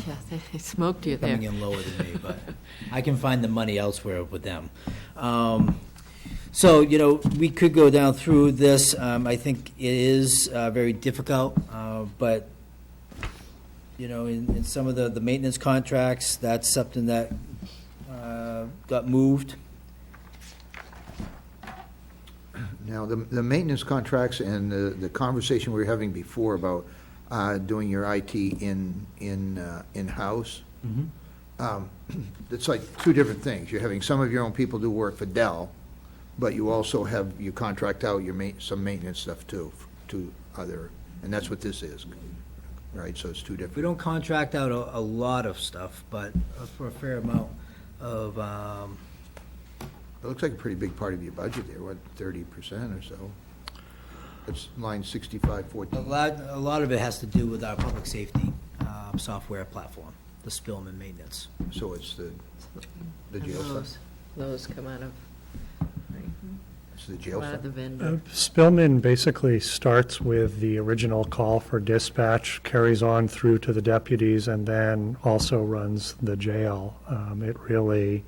S1: Yeah, they smoked you there.
S2: coming in lower than me, but I can find the money elsewhere with them. So, we could go down through this. I think it is very difficult, but you know, in some of the maintenance contracts, that's something that got moved.
S6: Now, the maintenance contracts and the conversation we were having before about doing your IT in-house, it's like two different things. You're having some of your own people do work for Dell, but you also you contract out your some maintenance stuff too, to other, and that's what this is, right? So it's two different.
S2: We don't contract out a lot of stuff, but for a fair amount of,
S6: It looks like a pretty big part of your budget there, what, 30% or so? It's line 6514.
S2: a lot of it has to do with our public safety software platform, the Spillman maintenance.
S6: So it's the jail
S1: And
S6: stuff?
S1: those come out of, right,
S6: It's the jail
S1: come out of
S6: stuff?
S1: the vendor.
S4: Spillman basically starts with the original call for dispatch, carries on through to the deputies, and then also runs the jail. It really,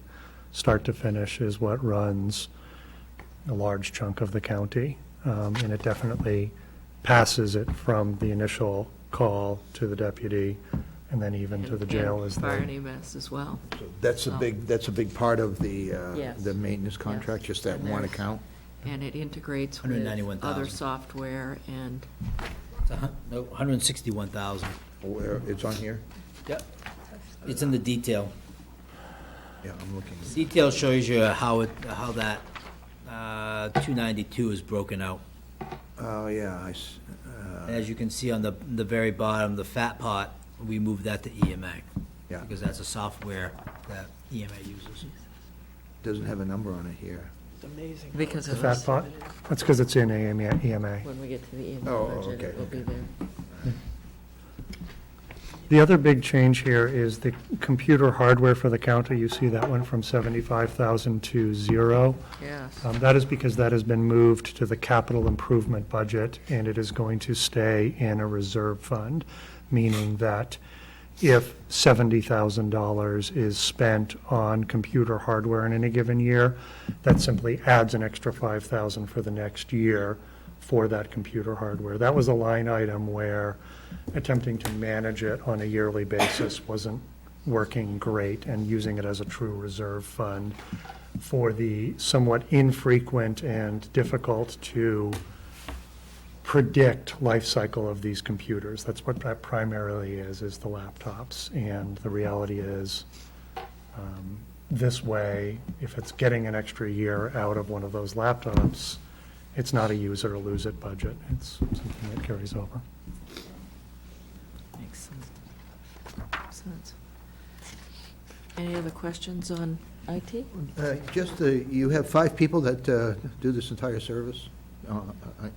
S4: start to finish, is what runs a large chunk of the county. And it definitely passes it from the initial call to the deputy, and then even to the jail as
S1: Fire
S4: the.
S1: and EMS as well.
S6: So that's a big part of the
S1: Yes.
S6: the maintenance contract,
S1: Yes.
S6: just that
S1: And
S6: one
S1: there's-
S6: account?
S1: And it integrates with
S2: 191,000.
S1: other software and,
S2: It's no, 161,000.
S6: Where, it's on here?
S2: Yep. It's in the detail.
S6: Yeah, I'm looking.
S2: Detail shows you how that 292 is broken out.
S6: Oh, yeah,
S2: As you can see on the very bottom, the fat pot, we moved that to EMA.
S6: Yeah.
S2: Because that's a software that EMA uses.
S6: doesn't have a number on it here.
S5: It's amazing.
S1: because
S4: The
S1: of
S4: fat
S1: us,
S4: pot? That's because it's in EMA.
S1: when we get to the EMA
S6: Oh,
S1: budget,
S6: okay,
S1: it will be
S6: okay.
S1: there.
S4: The other big change here is the computer hardware for the county. You see that went from 75,000 to 0.
S1: Yes.
S4: That is because that has been moved to the capital improvement budget, and it is going to stay in a reserve fund, meaning that if $70,000 is spent on computer hardware in any given year, that simply adds an extra $5,000 for the next year for that computer hardware. That was a line item where attempting to manage it on a yearly basis wasn't working great, and using it as a true reserve fund for the somewhat infrequent and difficult to predict life cycle of these computers. That's what that primarily is the laptops. And the reality is, this way, if it's getting an extra year out of one of those laptops, it's not a use it or lose it budget. It's something that carries over.
S1: Makes sense. Makes sense. Any other questions on IT?
S6: Just, you have 5 people that do this entire service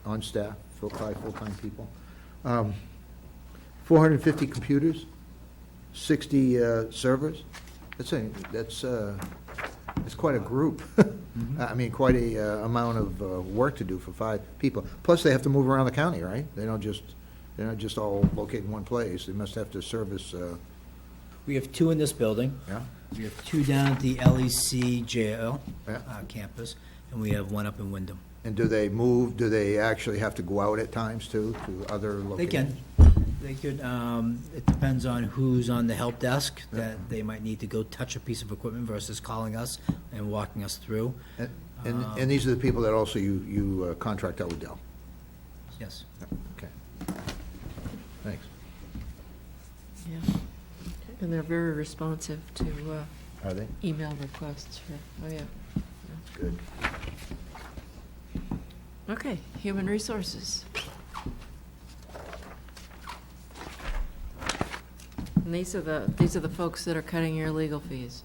S6: on staff, 5 full-time people. 450 computers, 60 servers. That's quite a group. I mean, quite a amount of work to do for 5 people. Plus, they have to move around the county, right? They're not just all located in one place. They must have to service,
S2: We have 2 in this building.
S6: yeah?
S2: We have 2 down at the LEC jail
S6: Yeah.
S2: campus, and we have 1 up in Wyndham.
S6: And do they move, do they actually have to go out at times too, to other locations?
S2: They can. They could, it depends on who's on the help desk, that they might need to go touch a piece of equipment versus calling us and walking us through.
S6: And these are the people that also you contract out with Dell?
S2: Yes.
S6: Okay. Thanks.
S1: Yeah. And they're very responsive to
S6: Are they?
S1: email requests for, oh, yeah.
S6: Good.
S1: Okay, human resources. And these are the folks that are cutting your legal fees.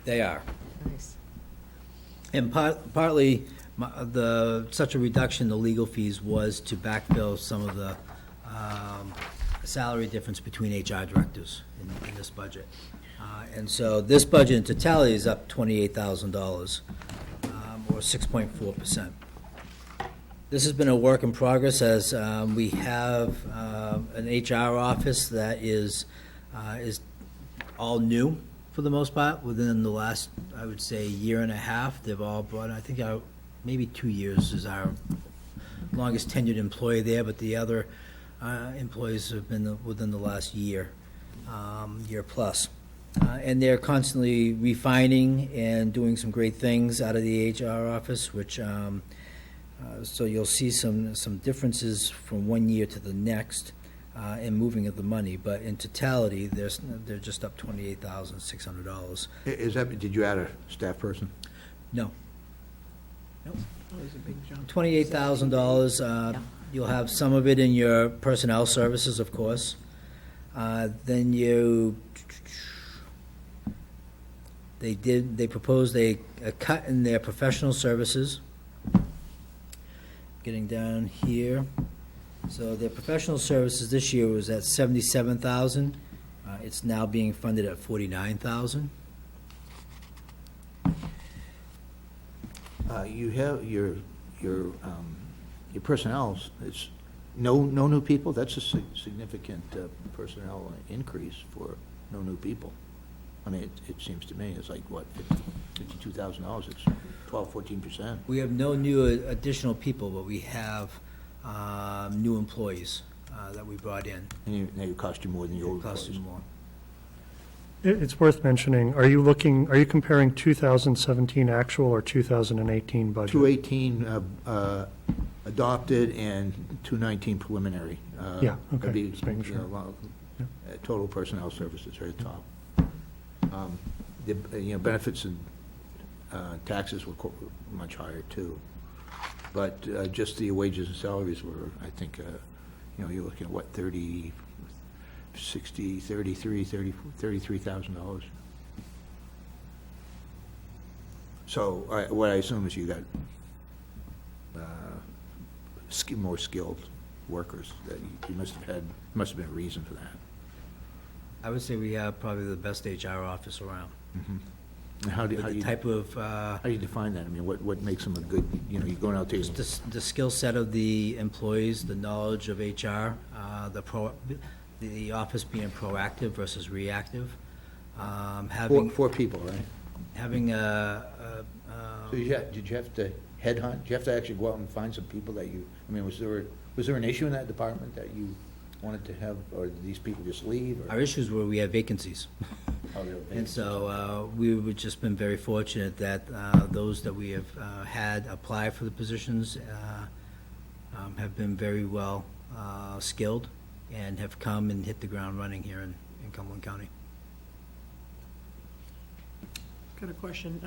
S2: They are.
S1: Nice.
S2: And partly, such a reduction in the legal fees was to backfill some of the salary difference between HR directors in this budget. And so this budget in totality is up $28,000, or 6.4%. This has been a work in progress, as we have an HR office that is all new for the most part. Within the last, I would say, year and a half, they've all brought, I think, maybe 2 years is our longest tenured employee there, but the other employees have been within the last year, year plus. And they're constantly refining and doing some great things out of the HR office, which, so you'll see some differences from one year to the next in moving of the money, but in totality, they're just up $28,600.
S6: Is that, did you add a staff person?
S2: No,
S5: That was a big jump.
S2: $28,000. You'll have some of it in your personnel services, of course. Then they proposed a cut in their professional services. Getting down here. So their professional services this year was at $77,000. It's now being funded at $49,000.
S6: You have your personnel, it's no new people? That's a significant personnel increase for no new people. I mean, it seems to me, it's like, what, $52,000, it's 12-14%.
S2: We have no new additional people, but we have new employees that we brought in.
S6: And it cost you more than the old
S2: Cost
S6: employees.
S2: you more.
S4: It's worth mentioning, are you comparing 2017 actual or 2018 budget?
S6: 218 adopted and 219 preliminary.
S4: Yeah,
S6: That'd
S4: okay,
S6: be,
S4: just making
S6: you know,
S4: sure.
S6: well,
S4: Yeah.
S6: Total personnel services right at the top. The benefits and taxes were much higher too. But just the wages and salaries were, I think, you're looking at what, 33,000 So what I assume is you got more skilled workers that you must have been a reason for that.
S2: I would say we have probably the best HR office around.
S6: And how do
S2: With the
S6: you
S2: type of,
S6: how do you define that? I mean, what makes them a good, you're going out there.
S2: the skill set of the employees, the knowledge of HR, the office being proactive versus reactive. Having,
S6: Four people, right?
S2: having
S6: So did you have to headhunt? Did you have to actually go out and find some people that you, I mean, was there an issue in that department that you wanted to have, or did these people just leave? Or?
S2: our issues were we had vacancies.
S6: Oh, they were
S2: And
S6: vacancies.
S2: so we've just been very fortunate that those that we have had apply for the positions have been very well skilled and have come and hit the ground running here in Cumberland County.
S5: Got a question.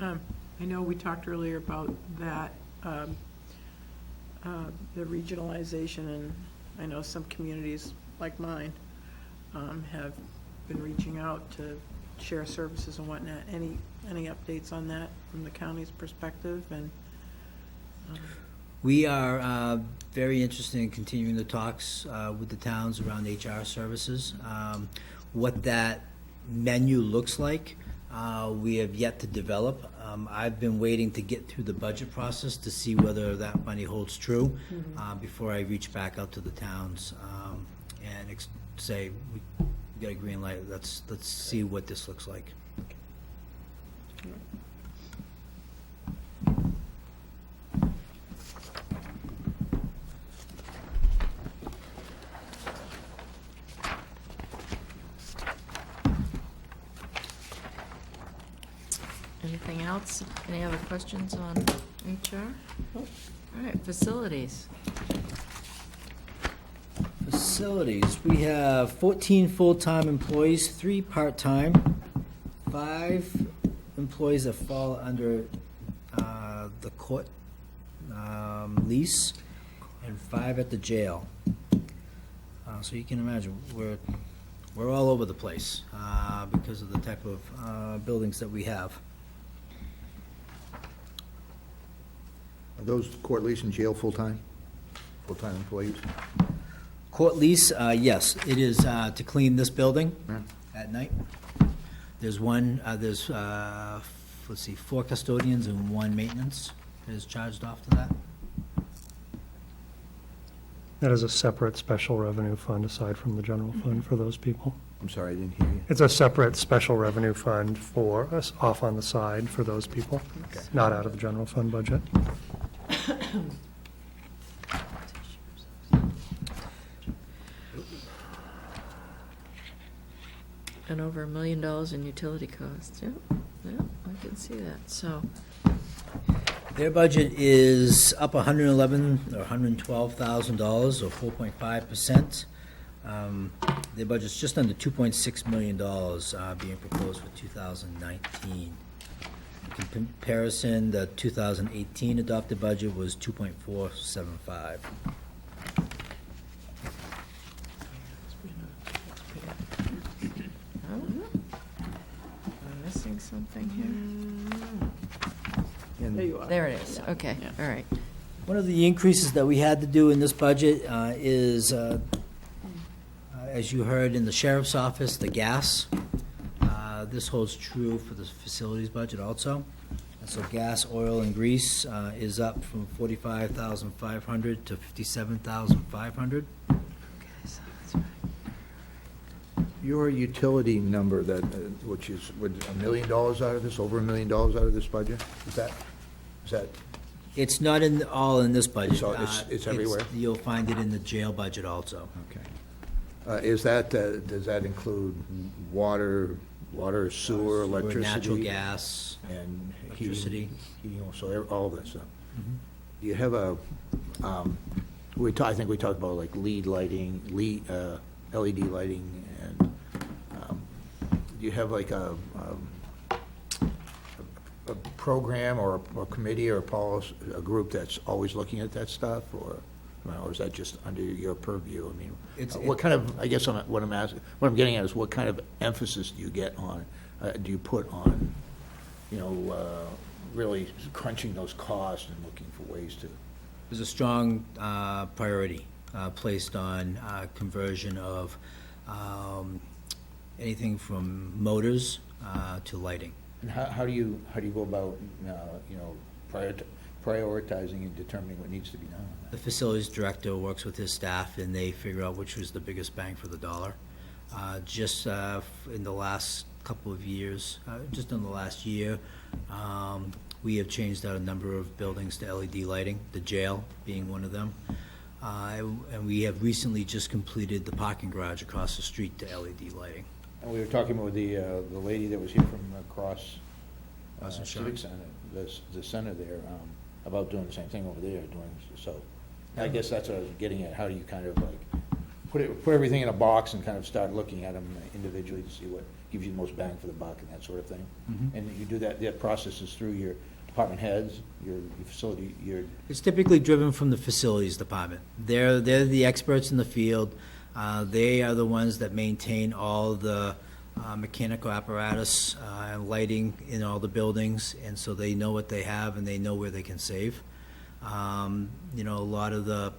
S5: I know we talked earlier about that, the regionalization, and I know some communities like mine have been reaching out to share services and whatnot. Any updates on that from the county's perspective? And
S2: We are very interested in continuing the talks with the towns around HR services. What that menu looks like, we have yet to develop. I've been waiting to get through the budget process to see whether that money holds true before I reach back out to the towns and say, we got a green light, let's see what this looks like.
S1: Anything else? Any other questions on HR? All right, facilities.
S2: Facilities, we have 14 full-time employees, 3 part-time, 5 employees that fall under the court lease, and 5 at the jail. So you can imagine, we're all over the place because of the type of buildings that we have.
S6: Are those court lease and jail full-time employees?
S2: Court lease, yes, it is to clean this building
S6: Yeah.
S2: at night. There's let's see, 4 custodians and 1 maintenance is charged off to that.
S4: That is a separate special revenue fund aside from the general fund for those people.
S6: I'm sorry, I didn't hear you.
S4: It's a separate special revenue fund for us off on the side for those people, not out of the general fund budget.
S1: And over $1 million in utility costs, yeah, I can see that, so.
S2: Their budget is up $111,000 or $112,000 or 4.5%. Their budget's just under $2.6 million being proposed for 2019. In comparison, the 2018 adopted budget was 2.475.
S1: Am I missing something here?
S5: There you are.
S1: There it is,
S5: Yeah.
S1: okay,
S5: Yeah.
S1: all right.
S2: One of the increases that we had to do in this budget is, as you heard in the sheriff's office, the gas. This holds true for the facilities budget also. And so gas, oil, and grease is up from $45,500 to $57,500.
S6: Your utility number that, which is, would $1 million out of this, over $1 million out of this budget? Is that,
S2: It's not all in this budget.
S6: So it's everywhere?
S2: You'll find it in the jail budget also.
S6: okay. Is that, does that include water, sewer, electricity?
S2: Natural gas.
S6: And
S2: Electricity.
S6: heating, so all of that stuff. Do you have a, I think we talked about like LED lighting, and, do you have like a program or a committee or a policy, a group that's always looking at that stuff, or is that just under your purview? I mean, what kind of, I guess what I'm getting at is what kind of emphasis do you get on, do you put on, really crunching those costs and looking for ways to?
S2: There's a strong priority placed on conversion of anything from motors to lighting.
S6: And how do you go about, prioritizing and determining what needs to be done on
S2: The
S6: that?
S2: facilities director works with his staff, and they figure out which was the biggest bang for the dollar. Just in the last couple of years, just in the last year, we have changed out a number of buildings to LED lighting, the jail being one of them. And we have recently just completed the parking garage across the street to LED lighting.
S6: And we were talking with the lady that was here from across
S2: Cross
S6: Civic
S2: Insurance.
S6: Center, the center there, about doing the same thing over there, so. I guess that's what I was getting at, how do you kind of like, put everything in a box and kind of start looking at them individually to see what gives you the most bang for the buck and that sort of thing? And you do that process is through your department heads, your facility,
S2: It's typically driven from the facilities department. They're the experts in the field. They are the ones that maintain all the mechanical apparatus and lighting in all the buildings, and so they know what they have and they know where they can save. A lot of the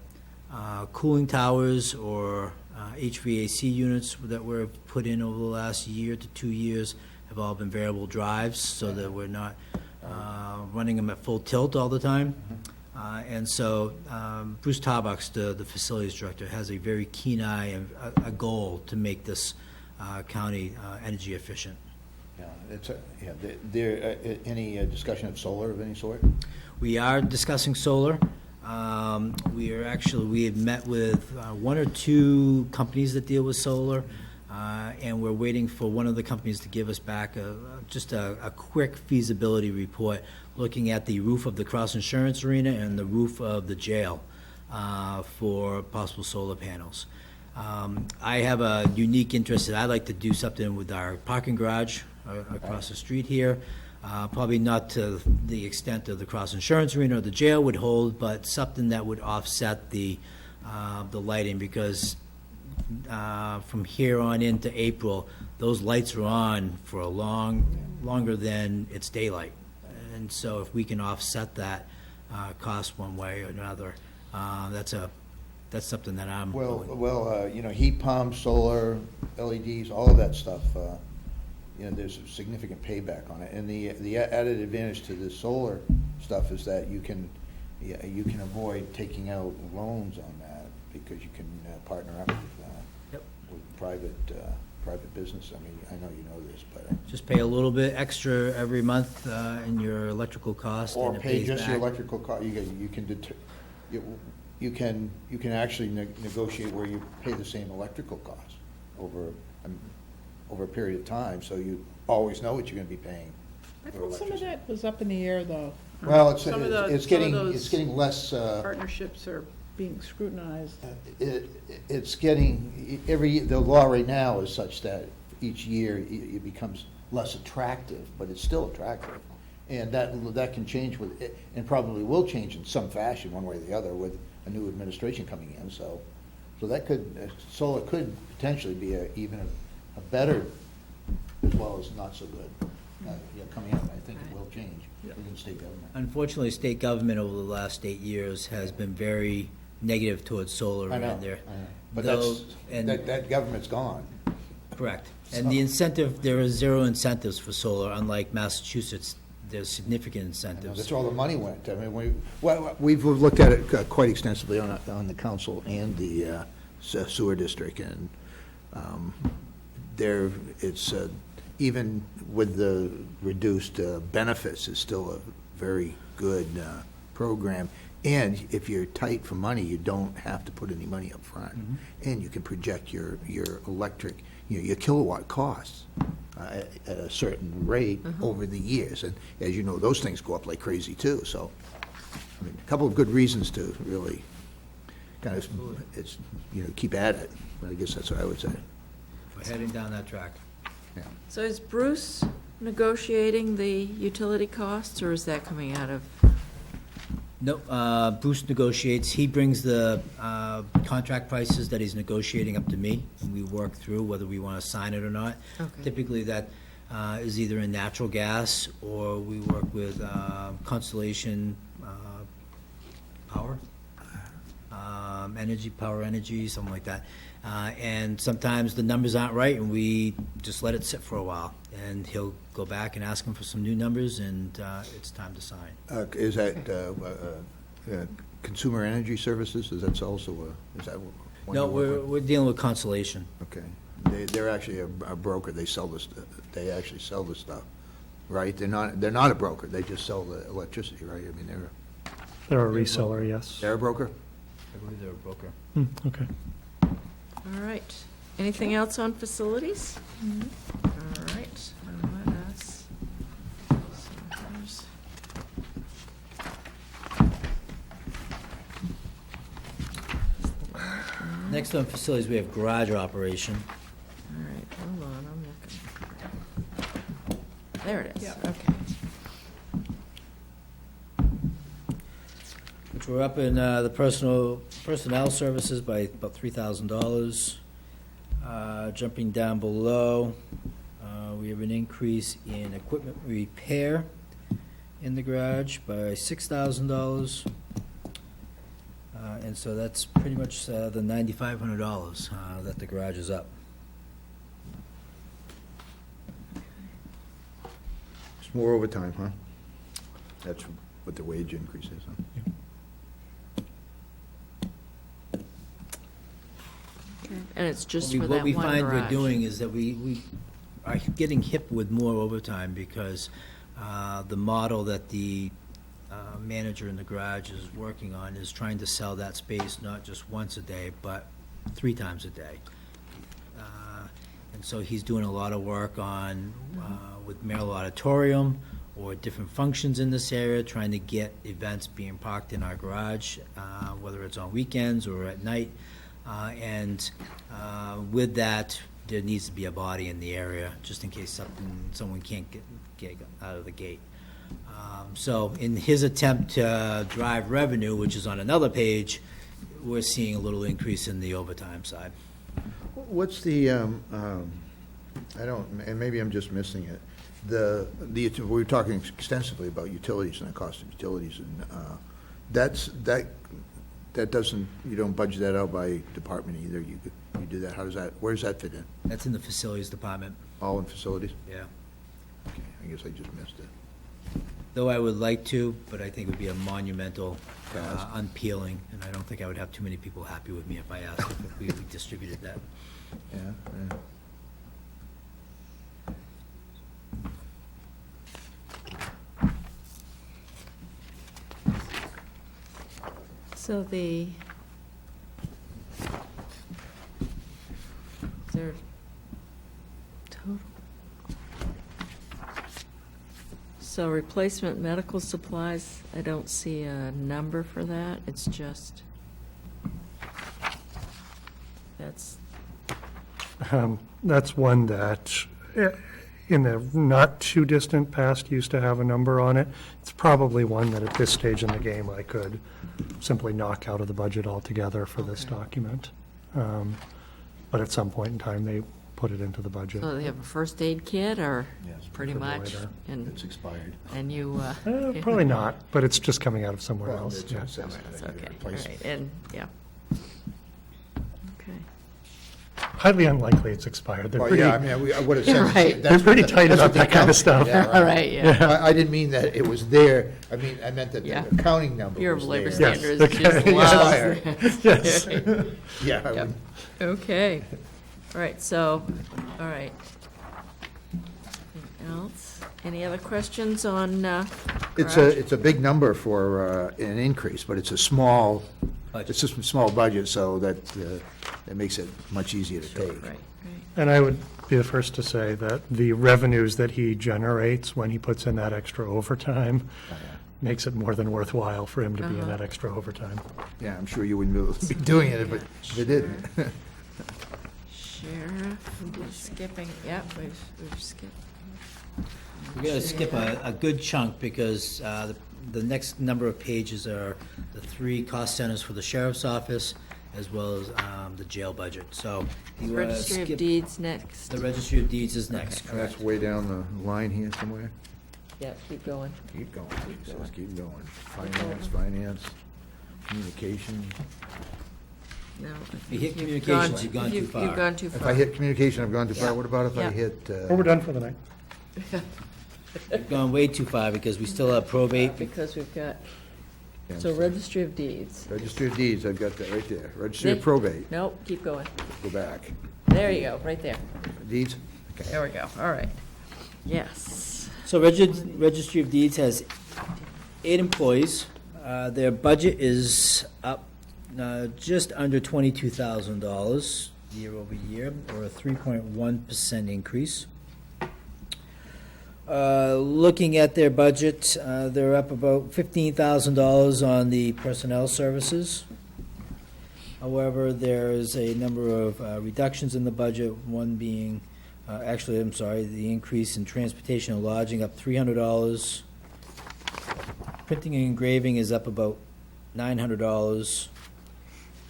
S2: cooling towers or HVAC units that were put in over the last year to 2 years have all been variable drives, so that we're not running them at full tilt all the time. And so Bruce Tarbucks, the facilities director, has a very keen eye and a goal to make this county energy efficient.
S6: Any discussion of solar of any sort?
S2: We are discussing solar. We have met with one or two companies that deal with solar, and we're waiting for one of the companies to give us back just a quick feasibility report looking at the roof of the Cross Insurance Arena and the roof of the jail for possible solar panels. I have a unique interest that I'd like to do something with our parking garage across the street here. Probably not to the extent of the Cross Insurance Arena or the jail would hold, but something that would offset the lighting, because from here on into April, those lights are on for longer than it's daylight. And so if we can offset that cost one way or another, that's something that I'm willing.
S6: Heat pumps, solar, LEDs, all of that stuff, there's a significant payback on it. And the added advantage to the solar stuff is that you can avoid taking out loans on that, because you can partner up with private business. I mean, I know you know this, but.
S2: Just pay a little bit extra every month in your electrical cost,
S6: Or
S2: and it
S6: pay
S2: pays
S6: just your
S2: back.
S6: electrical cost. You can actually negotiate where you pay the same electrical cost over over a period of time, so you always know what you're gonna be paying.
S5: I
S6: for
S5: thought some of
S6: electricity.
S5: that was up in the air, though.
S6: Well, it's
S5: Some of the-
S6: it's
S5: some of
S6: getting,
S5: those
S6: it's getting less,
S5: Partnerships are being scrutinized.
S6: it's getting, the law right now is such that each year it becomes less attractive, but it's still attractive. And that can change with, and probably will change in some fashion, one way or the other, with a new administration coming in, so that could, solar could potentially be even a better, as well as not so good, coming up. I think it will change within state government.
S2: Unfortunately, state government over the last 8 years has been very negative towards solar.
S6: I know,
S2: and they're-
S6: but
S2: though-
S6: that government's gone.
S2: Correct. And the incentive, there are zero incentives for solar, unlike Massachusetts, there's significant incentives.
S6: That's where all the money went. I mean, we've looked at it quite extensively on the council and the sewer district, and it's, even with the reduced benefits, it's still a very good program. And if you're tight for money, you don't have to put any money up front. And you can project your electric, your kilowatt costs at a certain rate over the years. And as you know, those things go up like crazy too. So, I mean, a couple of good reasons to really kind of, keep at it. I guess that's what I would say.
S2: We're heading down that track.
S6: Yeah.
S1: So is Bruce negotiating the utility costs, or is that coming out of?
S2: No, Bruce negotiates, he brings the contract prices that he's negotiating up to me, and we work through whether we want to sign it or not.
S1: Okay.
S2: Typically, that is either in natural gas, or we work with Constellation Power, Power Energy, something like that. And sometimes the numbers aren't right, and we just let it sit for a while. And he'll go back and ask him for some new numbers, and it's time to sign.
S6: Is that Consumer Energy Services? Is that also is that one
S2: No,
S6: you work with?
S2: we're dealing with Constellation.
S6: Okay. They're actually a broker. They sell this, they actually sell this stuff, right? They're not a broker. They just sell the electricity, right? I mean,
S4: They're a reseller, yes.
S6: they're a broker?
S2: I believe they're a broker.
S4: Okay.
S1: All right. Anything else on facilities? All right. Let us. So there's-
S2: Next on facilities, we have garage operation.
S1: All right, hold on, I'm looking. There it is,
S5: Yeah.
S1: okay.
S2: Which we're up in the personnel services by about $3,000. Jumping down below, we have an increase in equipment repair in the garage by $6,000. And so that's pretty much the $9,500 that the garage is up.
S6: It's more overtime, huh? That's what the wage increase is, huh?
S1: And it's just
S2: What
S1: for
S2: we-
S1: that
S2: What we
S1: one
S2: find we're
S1: garage.
S2: doing is that we are getting hit with more overtime because the model that the manager in the garage is working on is trying to sell that space not just once a day, but 3 times a day. And so he's doing a lot of work on, with Merrill Auditorium or different functions in this area, trying to get events being parked in our garage, whether it's on weekends or at night. And with that, there needs to be a body in the area, just in case someone can't get out of the gate. So in his attempt to drive revenue, which is on another page, we're seeing a little increase in the overtime side.
S6: What's the, I don't, and maybe I'm just missing it, we were talking extensively about utilities and the cost of utilities, and that doesn't, you don't budget that out by department either, you do that, where does that fit in?
S2: That's in the facilities department,
S6: All in facilities?
S2: yeah.
S6: Okay, I guess I just missed it.
S2: Though I would like to, but I think it would be a monumental unpeeling, and I don't think I would have too many people happy with me if I asked if we distributed that.
S6: Yeah.
S1: So is there So replacement medical supplies, I don't see a number for that. It's just, that's,
S4: That's one that, in the not too distant past, used to have a number on it. It's probably one that at this stage in the game, I could simply knock out of the budget altogether for this document. But at some point in time, they put it into the budget.
S1: so they have a first aid kit, or
S6: Yes,
S1: pretty
S4: for
S1: much?
S4: later.
S1: And,
S6: It's expired.
S1: and you,
S4: Probably not, but it's just coming out of somewhere
S6: Well,
S4: else.
S6: it's
S4: Yeah.
S6: just-
S1: it's okay, all right, and, yeah. Okay.
S4: Highly unlikely it's expired. They're
S6: Well,
S4: pretty,
S6: yeah, I mean, I would have said.
S1: Right.
S4: they're pretty tight about that kind of stuff.
S1: All right, yeah.
S6: I didn't mean that it was there, I mean, I meant that
S1: Yeah.
S6: the accounting number
S1: Bureau
S6: was
S1: of Labor
S6: there.
S4: Yes,
S1: Standards
S4: okay,
S1: just
S4: yeah.
S1: loves.
S4: Yes.
S6: Yeah, I
S1: Yep.
S6: would-
S1: Okay, all right, so, all right. Anything else? Any other questions on, garage?
S6: it's a big number for an increase, but it's a small, it's just a small budget, so that makes it much easier to take.
S1: Right, right.
S4: And I would be the first to say that the revenues that he generates when he puts in that extra overtime makes it more than worthwhile for him to be in that extra overtime.
S6: Yeah, I'm sure you wouldn't be able to be doing it, but they didn't.
S1: Sheriff, we're skipping, yep, we've skipped.
S2: We're going to skip a good chunk because the next number of pages are the 3 cost centers for the sheriff's office as well as the jail budget. So you want to
S1: Registry of
S2: skip,
S1: Deeds next.
S2: the registry of deeds is next,
S6: And
S2: correct?
S6: that's way down the line here somewhere.
S1: Yeah, keep going.
S6: Keep going, it says keep going. Finance, communication.
S1: No.
S2: If you hit
S1: you've
S2: communications, you've gone too far.
S1: You've gone too
S6: If
S1: far.
S6: I hit communication, I've gone too far. What about if I
S1: Yeah.
S6: hit?
S4: Well, we're done for the night.
S2: You've gone way too far because we still have probate.
S1: Because we've got,
S6: Yeah,
S1: so Registry of Deeds.
S6: Registry of Deeds, I've got that right there. Registry of
S1: Nick?
S6: Probate,
S1: Nope, keep going.
S6: go back.
S1: There you go, right there.
S6: Deeds? Okay.
S1: There we go, all right. Yes.
S2: So Registry of Deeds has 8 employees. Their budget is up just under $22,000 year over year, or a 3.1% increase. Looking at their budget, they're up about $15,000 on the personnel services. However, there's a number of reductions in the budget, one being, actually, I'm sorry, the increase in transportation and lodging up $300. Printing and engraving is up about $900.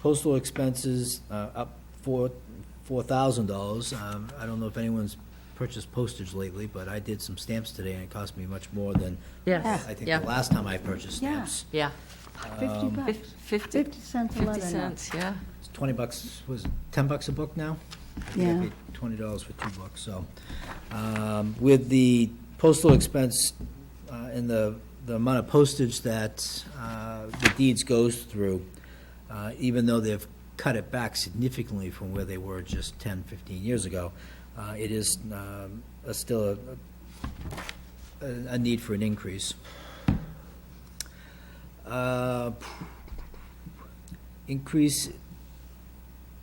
S2: Postal expenses up $4,000. I don't know if anyone's purchased postage lately, but I did some stamps today, and it cost me much more than
S1: Yes,
S2: I think
S1: yeah,
S2: the last time I purchased
S7: Yeah.
S2: stamps.
S1: yeah.
S7: 50 bucks,
S1: 50
S7: 50 cents a
S1: 50
S7: letter now.
S1: cents, yeah.
S2: It's $20, was it $10 a book now? I think I
S7: Yeah.
S2: paid $20 for 2 books, so. With the postal expense and the amount of postage that the deeds goes through, even though they've cut it back significantly from where they were just 10, 15 years ago, it is still a need for an increase. Increase,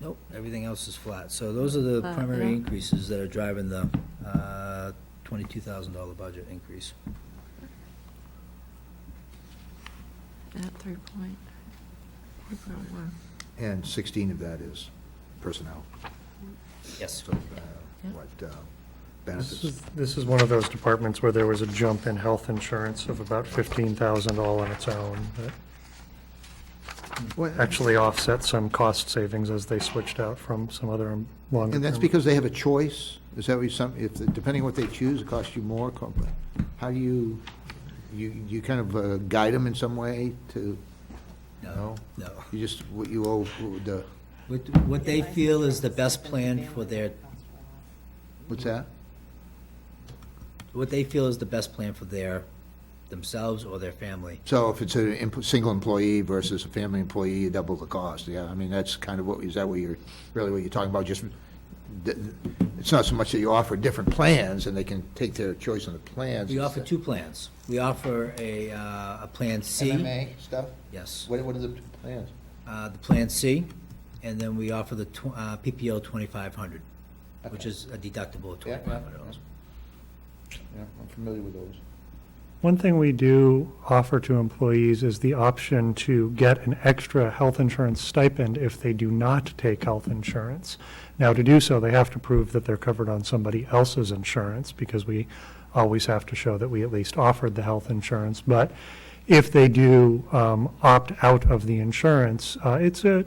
S2: nope, everything else is flat. So those are the
S1: Flat,
S2: primary
S1: yeah.
S2: increases that are driving the $22,000 budget increase.
S1: At 3.1.
S6: And 16 of that is personnel.
S2: Yes.
S6: So, what benefits?
S4: This is one of those departments where there was a jump in health insurance of about $15,000 all on its own, that
S6: Well,
S4: actually offset some cost savings as they switched out from some other longer.
S6: And that's because they have a choice? Is that what depending on what they choose, it costs you more? How do you kind of guide them in some way to, no?
S2: No.
S6: You just, what you owe, the,
S2: What they feel is the best plan for their,
S6: what's that?
S2: what they feel is the best plan for themselves or their family.
S6: So if it's a single employee versus a family employee, you double the cost, yeah, I mean, that's kind of is that what you're talking about, just, it's not so much that you offer different plans, and they can take their choice on the plans.
S2: We offer 2 plans. We offer a Plan C.
S6: MMA stuff?
S2: Yes.
S6: What are the plans?
S2: The Plan C, and then we offer the PPO 2,500, which
S6: Okay.
S2: is a deductible of
S6: Yeah,
S2: $2,500.
S6: Yeah, I'm familiar with those.
S4: One thing we do offer to employees is the option to get an extra health insurance stipend if they do not take health insurance. Now, to do so, they have to prove that they're covered on somebody else's insurance, because we always have to show that we at least offered the health insurance. But if they do opt out of the insurance, it's a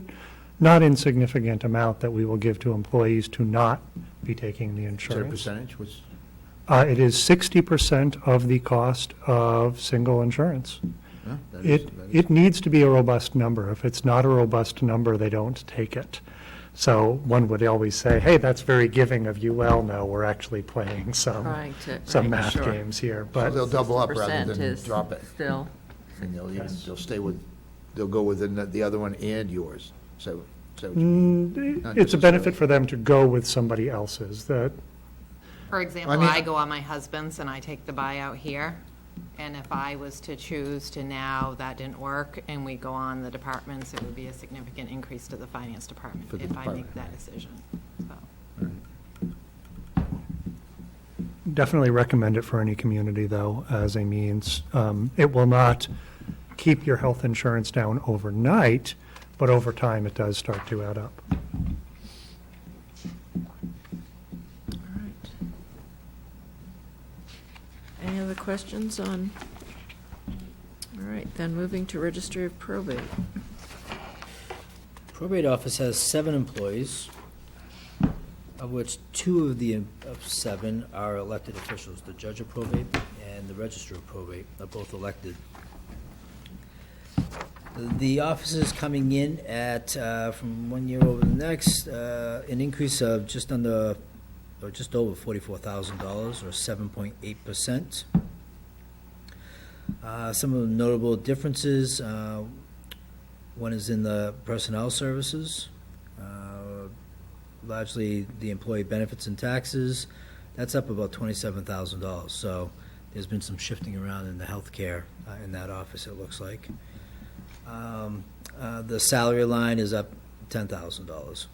S4: not insignificant amount that we will give to employees to not be taking the
S6: Is there a
S4: insurance.
S6: percentage? What's,
S4: It is 60% of the cost of single insurance.
S6: yeah, that is-
S4: It,
S6: that is-
S4: it needs to be a robust number. If it's not a robust number, they don't take it. So one would always say, hey, that's very giving of you. Well, no, we're actually playing some
S1: Right,
S4: math
S1: sure.
S4: games here.
S6: So
S4: But
S6: they'll double up rather
S1: 60%
S6: than
S1: is
S6: drop it.
S1: Still,
S6: And they'll even,
S4: Yes.
S6: they'll stay with, they'll go with the other one and yours. So what you mean? Not
S4: it's a benefit
S6: necessarily.
S4: for them to go with somebody else's. That
S8: For example,
S6: I mean-
S8: I go on my husband's and I take the buyout here. And if I was to choose to now, that didn't work, and we go on the departments, it would be a significant increase to the finance department
S6: For the
S8: if I make
S6: department,
S8: that
S6: right.
S8: decision, so.
S4: definitely recommend it for any community, though, as a means. It will not keep your health insurance down overnight, but over time, it does start to add up.
S1: all right. Any other questions on? All right, then moving to registry of probate.
S2: Probate office has 7 employees, of which 2 of 7 are elected officials. The judge of probate and the register of probate are both elected. The office is coming in at, from one year over the next, an increase of just under, or just over $44,000, or 7.8%. Some of the notable differences, one is in the personnel services, largely the employee benefits and taxes. That's up about $27,000. So there's been some shifting around in the healthcare in that office, it looks like. The salary line is up $10,000.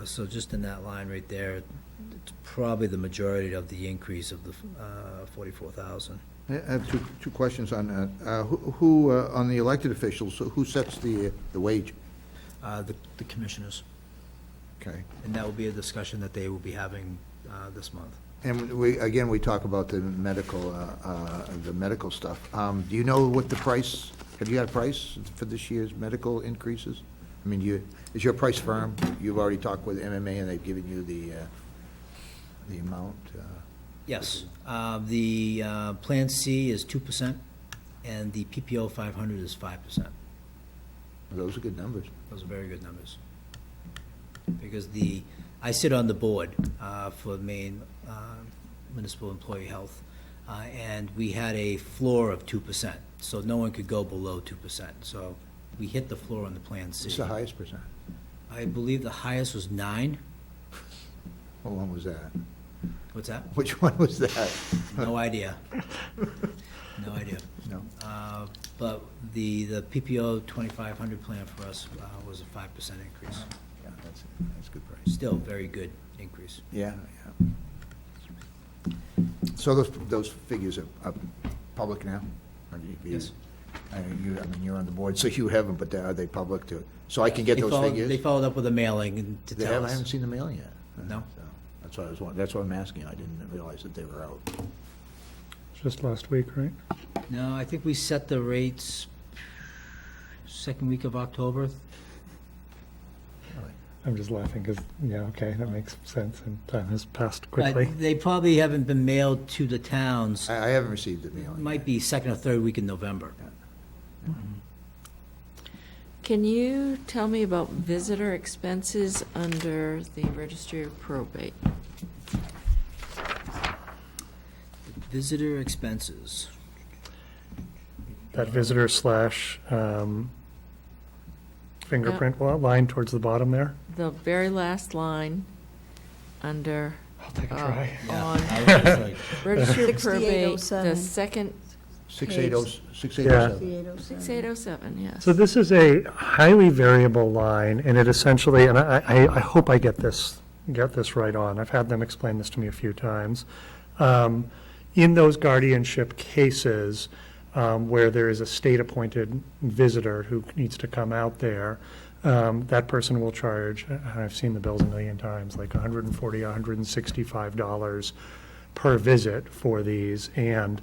S2: So just in that line right there, it's probably the majority of the increase of the $44,000.
S6: I have two questions on that. Who, on the elected officials, who sets the wage?
S2: The commissioners.
S6: Okay.
S2: And that will be a discussion that they will be having this month.
S6: And we talk about the medical stuff. Do you know what the price, have you got a price for this year's medical increases? I mean, is your price firm? You've already talked with MMA and they've given you the amount?
S2: Yes. The Plan C is 2%, and the PPO 500 is 5%.
S6: Those are good numbers.
S2: Those are very good numbers. Because I sit on the board for Maine Municipal Employee Health, and we had a floor of 2%, so no one could go below 2%. So we hit the floor on the Plan C.
S6: What's the highest percent?
S2: I believe the highest was 9.
S6: What one was that?
S2: What's that?
S6: Which one was that?
S2: No idea. No idea.
S6: No.
S2: But the PPO 2500 plan for us was a 5% increase.
S6: Yeah, that's a good price.
S2: Still very good increase.
S6: Yeah, yeah. So those figures are public now? Or do you-
S2: Yes.
S6: I mean, you're on the board, so you have them, but are they public too? So I can get those figures?
S2: They followed up with a mailing and to
S6: They
S2: tell
S6: I haven't
S2: us.
S6: seen the mailing yet.
S2: No.
S6: So that's what I'm asking. I didn't realize that they were out.
S4: Just last week, right?
S2: No, I think we set the rates second week of October.
S4: I'm just laughing because, yeah, okay, that makes sense, and time has passed
S2: But
S4: quickly.
S2: they probably haven't been mailed to the towns.
S6: I haven't received the mailing.
S2: Might be second or third week in November.
S1: Can you tell me about visitor expenses under the registry of probate?
S2: Visitor expenses.
S4: That visitor / fingerprint line towards the bottom there.
S1: The very last line under,
S4: I'll take a try.
S1: on
S2: I was like,
S1: registry of probate, the
S7: 6807.
S1: second,
S6: 6807.
S1: 6807, yes.
S4: So this is a highly variable line, and it essentially, and I hope I get this right on. I've had them explain this to me a few times. In those guardianship cases, where there is a state-appointed visitor who needs to come out there, that person will charge, and I've seen the bills a million times, like $140, $165 per visit for these. And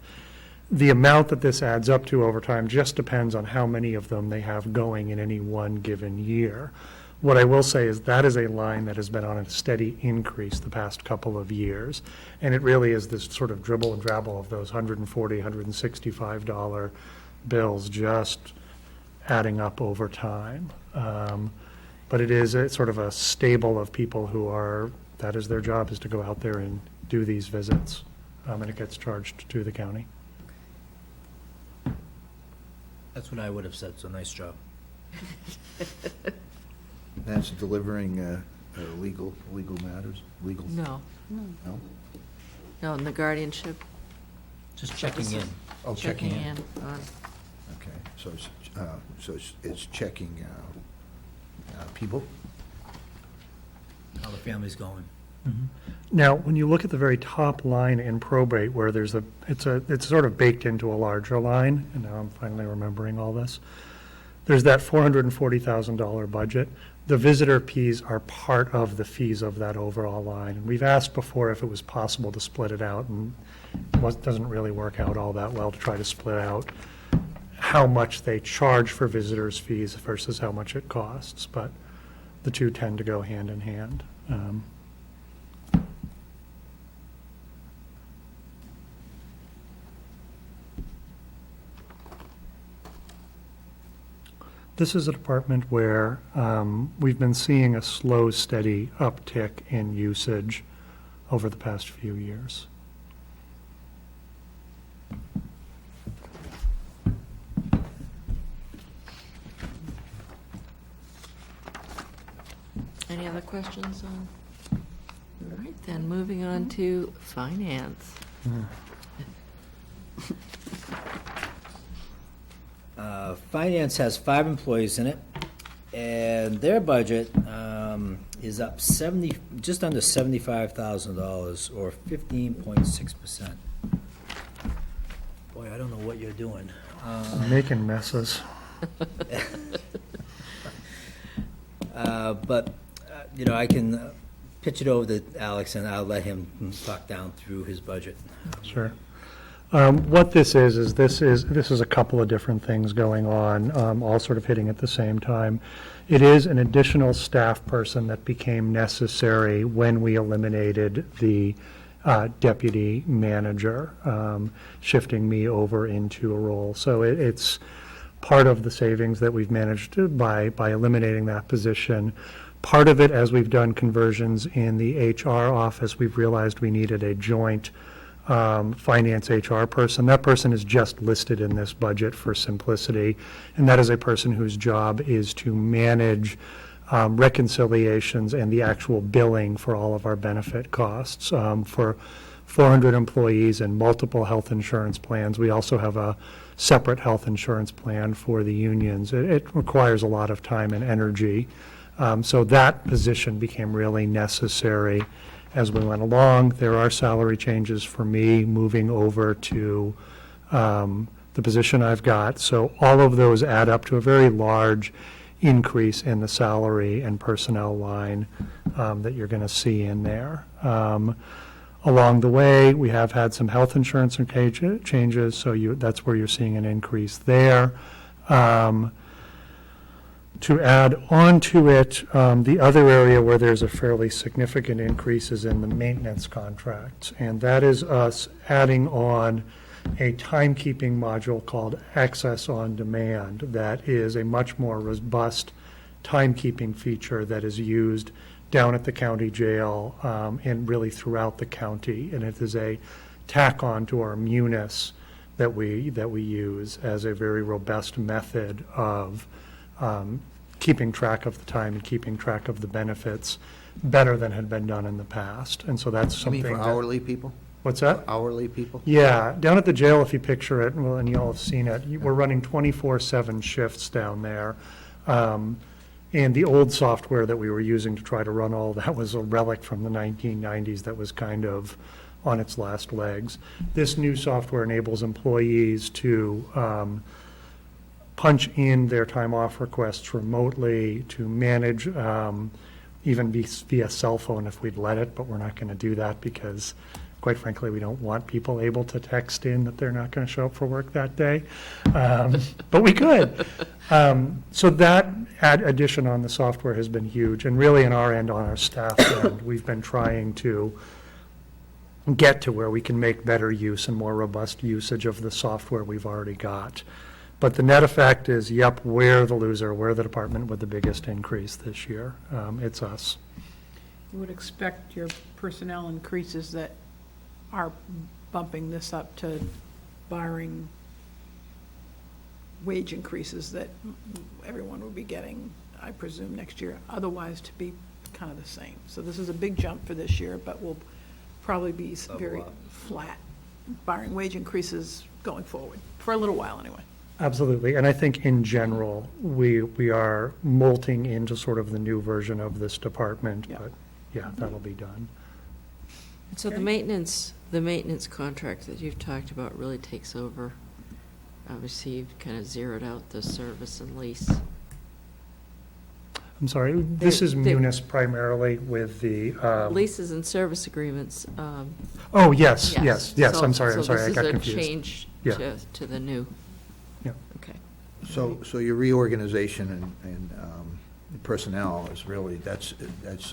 S4: the amount that this adds up to over time just depends on how many of them they have going in any one given year. What I will say is that is a line that has been on a steady increase the past couple of years. And it really is this sort of dribble and drabble of those $140, $165 bills just adding up over time. But it is a sort of a stable of people who are, that is their job, is to go out there and do these visits. And it gets charged to the county.
S2: That's what I would have said, so nice job.
S6: That's delivering legal matters, legal,
S1: No,
S6: no?
S1: no, in the guardianship,
S2: Just checking in.
S6: Oh,
S1: checking in on,
S6: Okay, so it's checking people?
S2: How the family's going.
S4: Now, when you look at the very top line in probate, where there's it's sort of baked into a larger line, and now I'm finally remembering all this. There's that $440,000 budget. The visitor fees are part of the fees of that overall line. And we've asked before if it was possible to split it out, and it doesn't really work out all that well to try to split out how much they charge for visitors' fees versus how much it costs, but the two tend to go hand in hand. This is a department where we've been seeing a slow, steady uptick in usage over the past few years.
S1: any other questions on? All right, then, moving on to finance.
S2: Finance has 5 employees in it, and their budget is up just under $75,000, or 15.6%. Boy, I don't know what you're doing.
S4: Making messes.
S2: But, I can pitch it over to Alex, and I'll let him talk down through his budget.
S4: Sure. What this is this is a couple of different things going on, all sort of hitting at the same time. It is an additional staff person that became necessary when we eliminated the deputy manager, shifting me over into a role. So it's part of the savings that we've managed to by eliminating that position. Part of it, as we've done conversions in the HR office, we've realized we needed a joint finance HR person. That person is just listed in this budget for simplicity, and that is a person whose job is to manage reconciliations and the actual billing for all of our benefit costs. For 400 employees and multiple health insurance plans, we also have a separate health insurance plan for the unions. It requires a lot of time and energy. So that position became really necessary as we went along. There are salary changes for me moving over to the position I've got. So all of those add up to a very large increase in the salary and personnel line that you're going to see in there. Along the way, we have had some health insurance changes, so that's where you're seeing an increase there. To add on to it, the other area where there's a fairly significant increase is in the maintenance contracts, and that is us adding on a timekeeping module called Access on Demand that is a much more robust timekeeping feature that is used down at the county jail and really throughout the county, and it is a tack-on to our Munis that we use as a very robust method of keeping track of the time and keeping track of the benefits better than had been done in the past. And so that's
S6: You
S4: something
S6: mean for
S4: that-
S6: hourly people?
S4: What's that?
S6: Hourly people?
S4: Yeah, down at the jail, if you picture it, well, and you all have seen it, we're running 24/7 shifts down there. And the old software that we were using to try to run all that was a relic from the 1990s that was kind of on its last legs. This new software enables employees to punch in their time off requests remotely, to manage even via cell phone if we'd let it, but we're not going to do that because, quite frankly, we don't want people able to text in that they're not going to show up for work that day. But we could. So that addition on the software has been huge. And really, on our end, on our staff end, we've been trying to get to where we can make better use and more robust usage of the software we've already got. But the net effect is, yep, we're the loser. We're the department with the biggest increase this year. It's us.
S5: You would expect your personnel increases that are bumping this up to barring wage increases that everyone will be getting, I presume, next year, otherwise to be kind of the same. So this is a big jump for this year, but will probably be very flat, barring wage increases going forward, for a little while anyway.
S4: Absolutely, and I think in general, we are molting into sort of the new version of this department,
S5: Yeah.
S4: but yeah, that'll be done.
S1: So the maintenance contract that you've talked about really takes over. Obviously, you've kind of zeroed out the service and lease.
S4: I'm sorry, this is
S1: they-
S4: Munis primarily with the,
S1: Leases and service agreements.
S4: oh, yes, yes,
S1: So-
S4: I'm sorry, I got
S1: So this is a
S4: confused.
S1: change
S4: Yeah.
S1: to the new.
S4: Yeah.
S1: Okay.
S6: So your reorganization and personnel is really, that's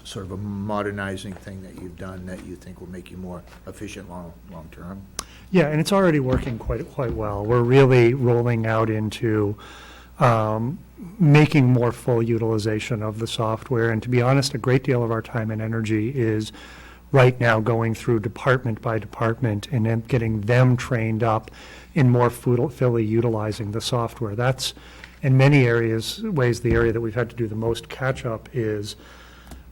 S6: sort of a modernizing thing that you've done that you think will make you more efficient long-term?
S4: Yeah, and it's already working quite well. We're really rolling out into making more full utilization of the software. And to be honest, a great deal of our time and energy is right now going through department by department and then getting them trained up in more fully utilizing the software. That's, in many ways, the area that we've had to do the most catch-up is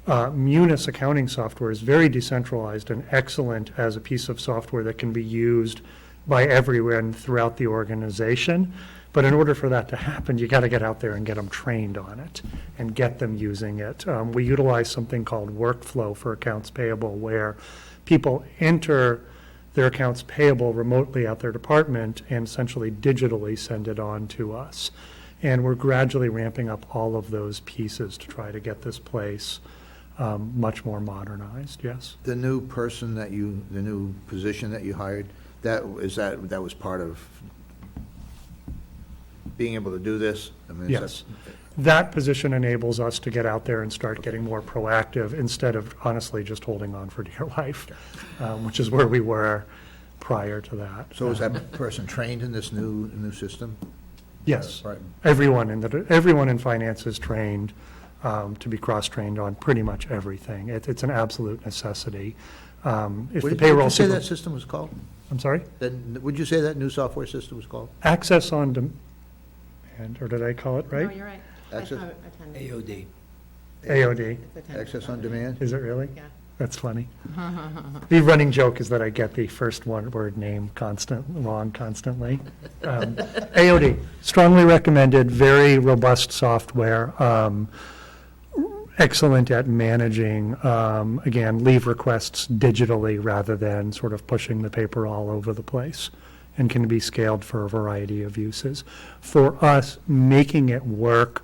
S4: Munis accounting software is very decentralized and excellent as a piece of software that can be used by everyone throughout the organization. But in order for that to happen, you got to get out there and get them trained on it and get them using it. We utilize something called workflow for accounts payable, where people enter their accounts payable remotely at their department and essentially digitally send it on to us. And we're gradually ramping up all of those pieces to try to get this place much more modernized, yes.
S6: The new person the new position that you hired, that was part of being able to do this? I mean, is
S4: Yes. That position enables us to get out there and start getting more proactive instead of honestly just holding on for dear life, which is where we were prior to that.
S6: So is that person trained in this new system?
S4: Yes.
S6: Right.
S4: Everyone in finance is trained to be cross-trained on pretty much everything. It's an absolute necessity. If the payroll
S6: What did you say that system was called?
S4: I'm sorry?
S6: Would you say that new software system was called?
S4: Access on demand, or did I call it right?
S8: No, you're right.
S6: Access-
S2: AOD.
S4: AOD.
S6: Access on demand?
S4: Is it really?
S8: Yeah.
S4: That's funny. The running joke is that I get the first word name wrong constantly. AOD, strongly recommended, very robust software, excellent at managing, again, leave requests digitally rather than sort of pushing the paper all over the place, and can be scaled for a variety of uses. For us, making it work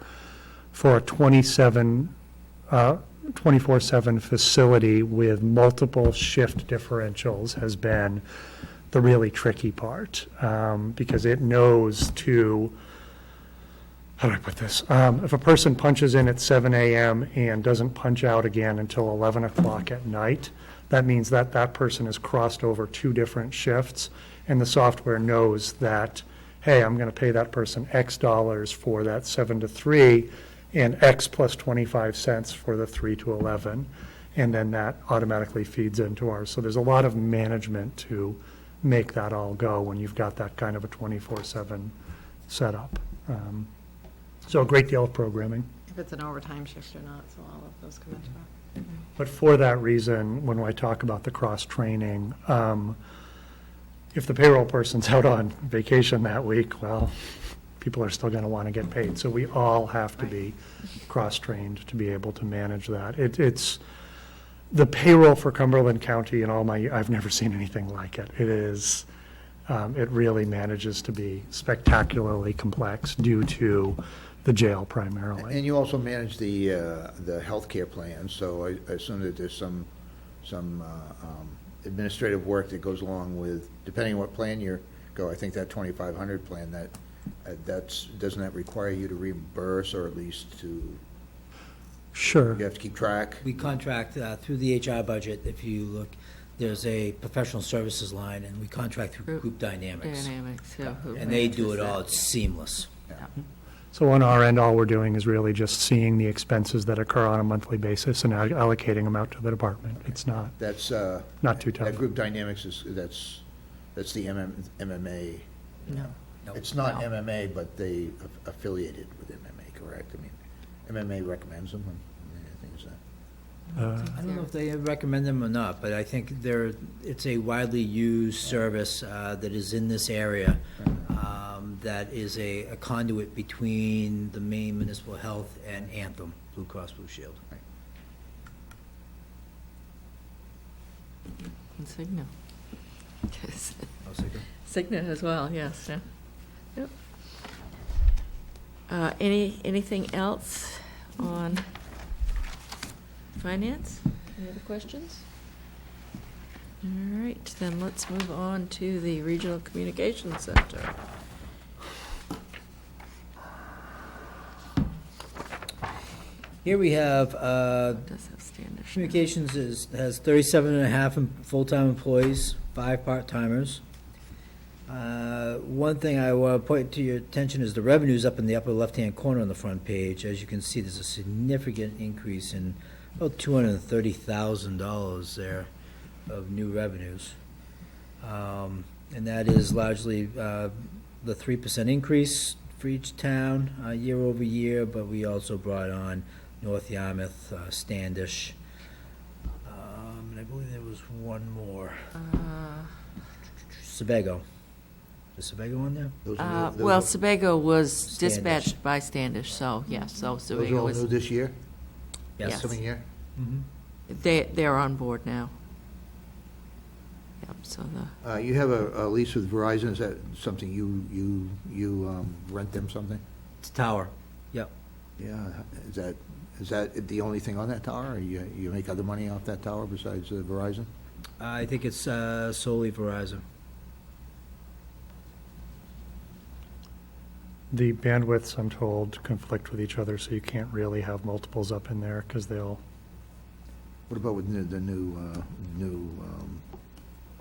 S4: for a 24/7 facility with multiple shift differentials has been the really tricky part, because it knows how do I put this? If a person punches in at 7 a.m. and doesn't punch out again until 11 o'clock at night, that means that that person has crossed over 2 different shifts, and the software knows that, hey, I'm going to pay that person X dollars for that 7 to 3, and X plus 25 cents for the 3 to 11, and then that automatically feeds into ours. So there's a lot of management to make that all go when you've got that kind of a 24/7 setup. So a great deal of programming.
S8: If it's an overtime shift or not, so all of those come into it.
S4: But for that reason, when I talk about the cross-training, if the payroll person's out on vacation that week, well, people are still going to want to get paid. So we all have to be cross-trained to be able to manage that. the payroll for Cumberland County and I've never seen anything like it. It is, it really manages to be spectacularly complex due to the jail primarily.
S6: And you also manage the healthcare plan, so I assume that there's some administrative work that goes along with, depending on what plan you go. I think that 2,500 plan, doesn't that require you to reimburse, or at least to,
S4: Sure.
S6: you have to keep track?
S2: We contract through the HR budget. If you look, there's a professional services line, and we contract through Group Dynamics.
S1: Dynamics, yeah. who
S2: And they do
S1: manages
S2: it all,
S1: that.
S2: it's seamless.
S4: So on our end, all we're doing is really just seeing the expenses that occur on a monthly basis and allocating them out to the department. It's not
S6: That's,
S4: not too tough.
S6: that Group Dynamics that's the MMA.
S1: No.
S6: It's not
S1: No.
S6: MMA, but they affiliated with MMA, correct? I mean, MMA recommends them, and I think it's that.
S2: I don't know if they recommend them or not, but I think it's a widely used service that is in this area, that is a conduit between the Maine Municipal Health and Anthem, Blue Cross Blue Shield.
S1: And Cigna. Yes.
S2: Oh, Cigna?
S1: Cigna as well, yes, yeah. Yep. Anything else on finance? Any other questions? All right, then let's move on to the Regional Communications Center.
S2: Here we have,
S1: Does have Standish.
S2: Communications has 37 and a half full-time employees, 5 part-timers. One thing I want to point to your attention is the revenues up in the upper left-hand corner on the front page. As you can see, there's a significant increase in about $230,000 there of new revenues. And that is largely the 3% increase for each town year over year, but we also brought on North Yarmouth, Standish, and I believe there was one more, Sebago. Is Sebago on there?
S1: Well, Sebago was
S2: Standish.
S1: dispatched by Standish, so, yes, so
S6: Those are
S1: Sebago
S6: all new
S1: was,
S6: this year?
S1: Yes.
S6: Coming year?
S1: they're on board now. Yep, so
S6: You have a lease with Verizon, is that something you rent them something?
S2: It's a tower, yep.
S6: Yeah, is that the only thing on that tower, or you make other money off that tower besides Verizon?
S2: I think it's solely Verizon.
S4: The bandwidths, I'm told, conflict with each other, so you can't really have multiples up in there because they'll,
S6: What about with the new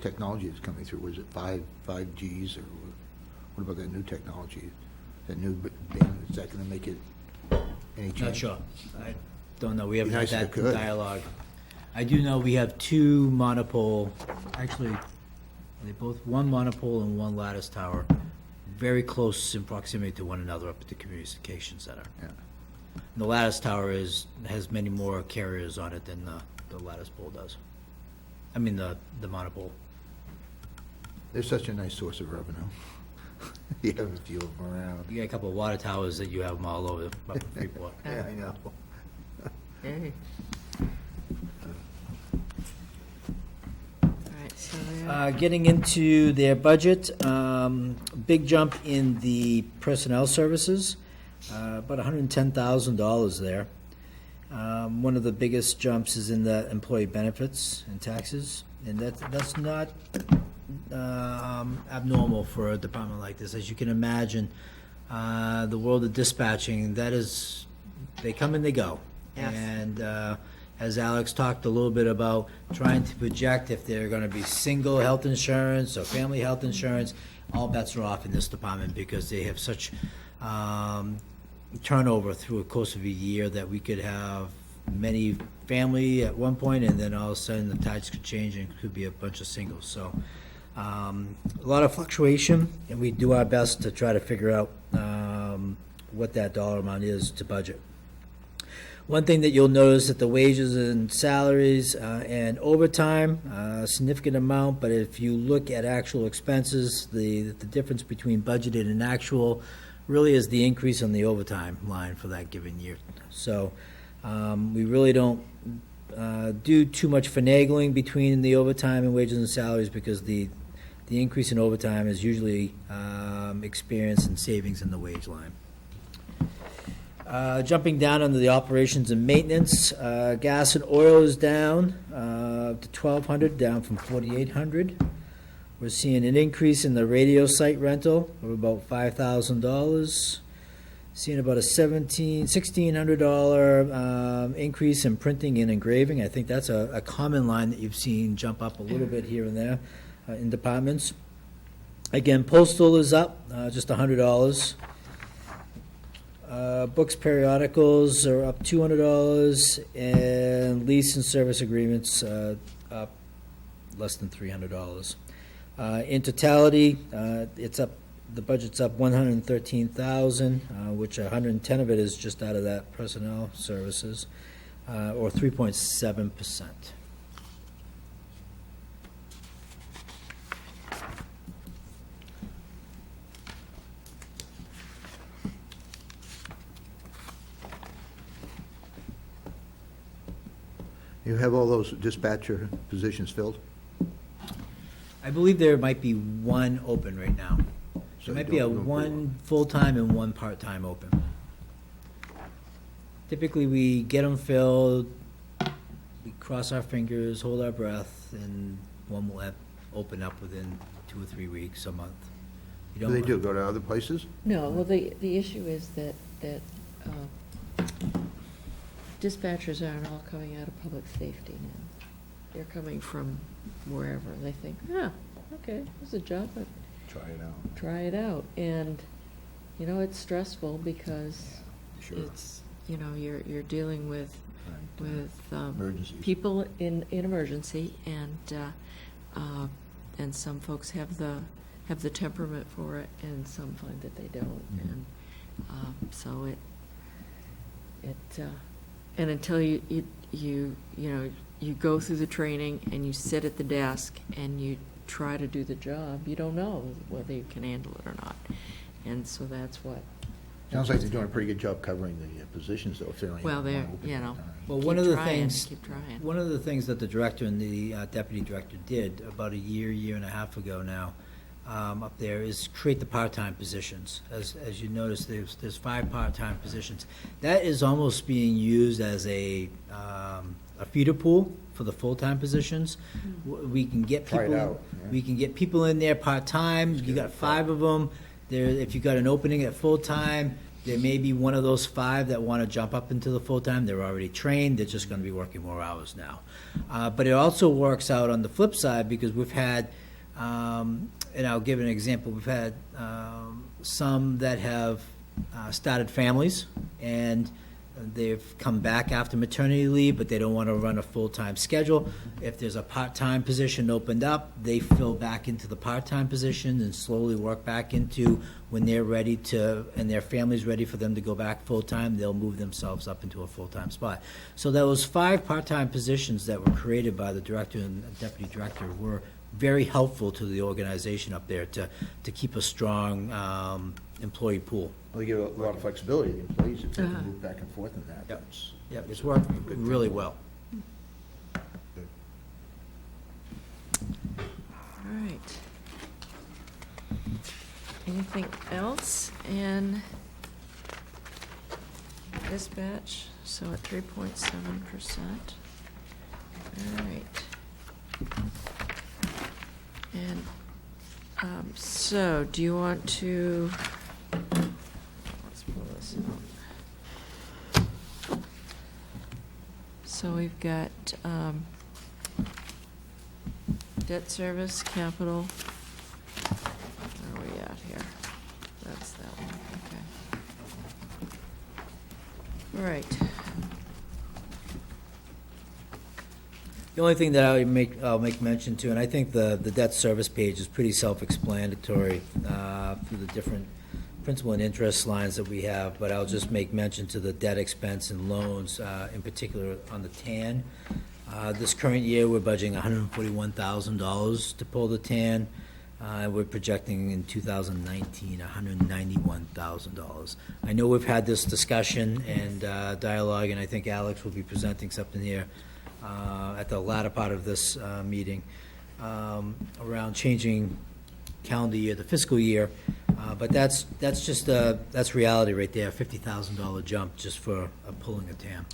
S6: technology that's coming through? Was it 5Gs, or what about that new technology? That new band, is that going to make it any change?
S2: Not sure. I don't know. We haven't had
S6: Nice if
S2: that
S6: it could.
S2: dialogue. I do know we have 2 monopole, actually, are they both one monopole and one lattice tower, very close in proximity to one another up at the communication center.
S6: Yeah.
S2: And the lattice tower has many more carriers on it than the lattice pole does. I mean, the monopole.
S6: They're such a nice source of revenue. You have a few of them around.
S2: You got a couple of water towers that you have them all over up in Freeport.
S6: Yeah, I know.
S1: Hey. All right, so
S2: Getting into their budget, big jump in the personnel services, about $110,000 there. One of the biggest jumps is in the employee benefits and taxes, and that's not abnormal for a department like this. As you can imagine, the world of dispatching, they come and they go.
S1: Yes.
S2: And as Alex talked a little bit about trying to project if they're going to be single health insurance or family health insurance, all bets are off in this department because they have such turnover through a course of a year that we could have many family at one point, and then all of a sudden the tides could change and it could be a bunch of singles. So a lot of fluctuation, and we do our best to try to figure out what that dollar amount is to budget. One thing that you'll notice that the wages and salaries and overtime, a significant amount, but if you look at actual expenses, the difference between budgeted and actual really is the increase on the overtime line for that given year. So we really don't do too much finagling between the overtime and wages and salaries because the increase in overtime is usually experienced in savings in the wage line. Jumping down under the operations and maintenance, gas and oil is down to $1,200, down from $4,800. We're seeing an increase in the radio site rental of about $5,000. Seeing about a $1,600 increase in printing and engraving. I think that's a common line that you've seen jump up a little bit here and there in departments. Again, postal is up just $100. Books, periodicals are up $200, and lease and service agreements up less than $300. In totality, it's up. The budget's up $113,000, which 110 of it is just out of that personnel services, or 3.7%.
S6: You have all those dispatcher positions filled?
S2: I believe there might be one open right now.
S6: So
S2: There might
S6: you
S2: be
S6: don't-
S2: one full-time and one part-time open. Typically, we get them filled, we cross our fingers, hold our breath, and one will open up within 2 or 3 weeks, a month. You
S6: What do they
S2: don't-
S6: do, go to other places?
S1: No, well, the issue is that dispatchers aren't all coming out of public safety now. They're coming from wherever. They think, okay, there's a job, but
S6: Try it out.
S1: try it out. And, it's stressful because
S6: Sure.
S1: it's, you're dealing with
S6: Emergencies.
S1: people in emergency, and some folks have the temperament for it, and some find that they don't, and so and until you go through the training and you sit at the desk and you try to do the job, you don't know whether you can handle it or not, and so that's what.
S6: Sounds like they're doing a pretty good job covering the positions, though, if they're only.
S1: Well,
S6: one
S1: they're,
S6: opening at a time.
S2: Well,
S1: keep
S2: one of the
S1: trying,
S2: things,
S1: keep trying.
S2: one of the things that the director and the deputy director did about a year and a half ago now, up there, is create the part-time positions. As you notice, there's 5 part-time positions. That is almost being used as a feeder pool for the full-time positions. We can get
S6: Try it
S2: people,
S6: out, yeah.
S2: we can get people in there part-time. You got 5 of them. There, if you got an opening at full-time, there may be one of those 5 that want to jump up into the full-time. They're already trained. They're just going to be working more hours now. But it also works out on the flip side because we've had, and I'll give an example. We've had some that have started families, and they've come back after maternity leave, but they don't want to run a full-time schedule. If there's a part-time position opened up, they fill back into the part-time position and slowly work back into when they're ready to, and their family's ready for them to go back full-time, they'll move themselves up into a full-time spot. So those 5 part-time positions that were created by the director and deputy director were very helpful to the organization up there to keep a strong employee pool.
S6: Well, they give a lot of flexibility to the employees if they
S1: Uh-huh.
S6: can move back and forth in that.
S2: Yep.
S6: That's-
S2: Yep, it's worked
S6: Good
S2: really
S6: thing.
S2: well.
S1: All right. Anything else in dispatch? So at 3.7%. All right. And so do you want to, let's pull this out. So we've got debt service, capital. Where are we at here? That's that one, okay. All right.
S2: The only thing that I'll make mention to, and I think the debt service page is pretty self-explanatory through the different principal and interest lines that we have, but I'll just make mention to the debt expense and loans, in particular on the TAN. This current year, we're budgeting $141,000 to pull the TAN. We're projecting in 2019, $191,000. I know we've had this discussion and dialogue, and I think Alex will be presenting something here at the latter part of this meeting around changing calendar year to fiscal year. But that's just, that's reality right there, $50,000 jump just for pulling a TAM.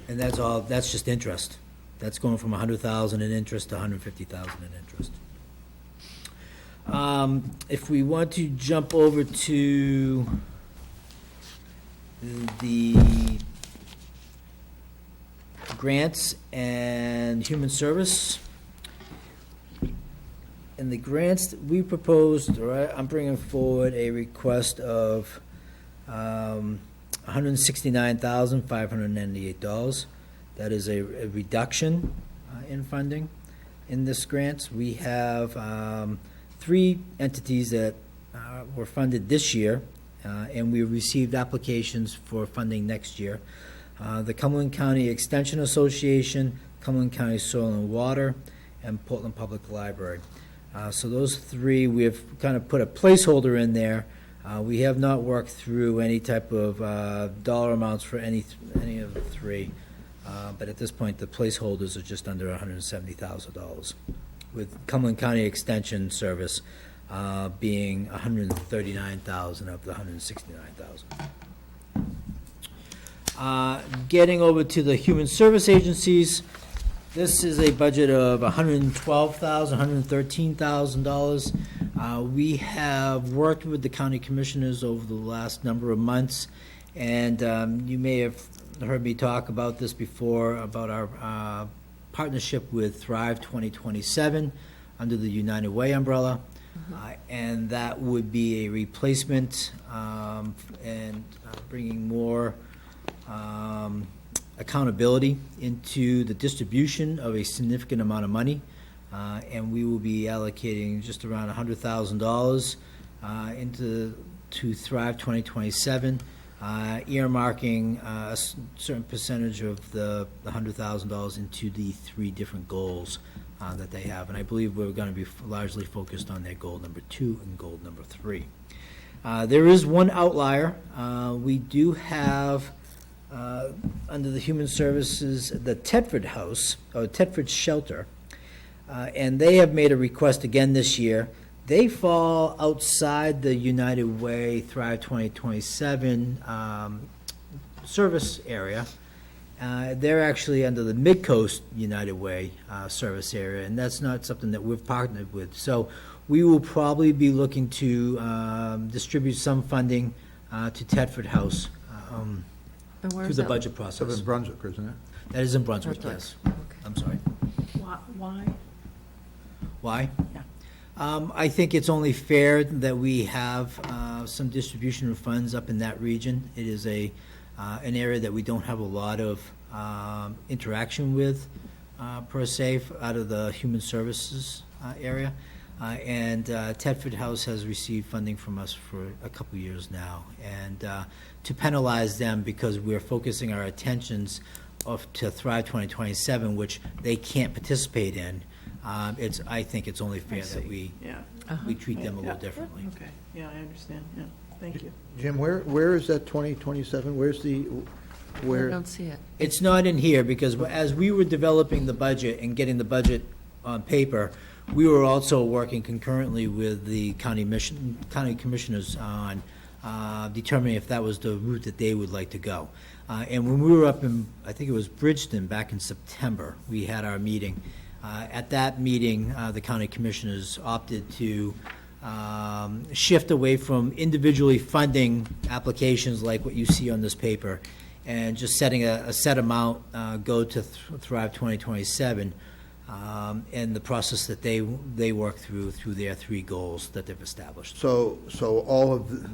S2: And that's all, that's just interest. That's going from 100,000 in interest to 150,000 in interest. If we want to jump over to the grants and human service. In the grants, we proposed, or I'm bringing forward a request of $169,598. That is a reduction in funding in this grant. We have 3 entities that were funded this year, and we received applications for funding next year. The Cumberland County Extension Association, Cumberland County Soil and Water, and Portland Public Library. So those 3, we have kind of put a placeholder in there. We have not worked through any type of dollar amounts for any of the 3, but at this point, the placeholders are just under $170,000, with Cumberland County Extension Service being $139,000 of the $169,000. Getting over to the human service agencies, this is a budget of $112,000, We have worked with the county commissioners over the last number of months, and you may have heard me talk about this before, about our partnership with Thrive 2027 under the United Way umbrella. And that would be a replacement and bringing more accountability into the distribution of a significant amount of money, and we will be allocating just around $100,000 to Thrive 2027, earmarking a certain percentage of the $100,000 into the 3 different goals that they have, and I believe we're going to be largely focused on their goal number 2 and goal number 3. There is one outlier. We do have under the Human Services, the Tedford House, or Tedford Shelter, and they have made a request again this year. They fall outside the United Way Thrive 2027 service area. They're actually under the Mid-Coast United Way service area, and that's not something that we've partnered with. So we will probably be looking to distribute some funding to Tedford House through the budget
S6: So
S2: process.
S6: in Brunswick, isn't it?
S2: That is in Brunswick,
S1: Brunswick.
S2: yes.
S1: Okay.
S2: I'm sorry.
S5: Why?
S2: Why?
S5: Yeah.
S2: I think it's only fair that we have some distribution of funds up in that region. It is an area that we don't have a lot of interaction with, per se, out of the human services area. And Tedford House has received funding from us for a couple years now. And to penalize them because we're focusing our attentions to Thrive 2027, which they can't participate in, I think it's only fair that we
S5: Yeah,
S2: treat them a little differently.
S5: okay, yeah, I understand, yeah, thank you.
S6: Jim, where is that 2027? Where's the,
S1: I
S6: where?
S1: don't see it.
S2: It's not in here because as we were developing the budget and getting the budget on paper, we were also working concurrently with the county commissioners on determining if that was the route that they would like to go. And when we were up in, I think it was Bridgeton back in September, we had our meeting. At that meeting, the county commissioners opted to shift away from individually funding applications like what you see on this paper and just setting a set amount, go to Thrive 2027, and the process that they work through their 3 goals that they've established.
S6: So all of the,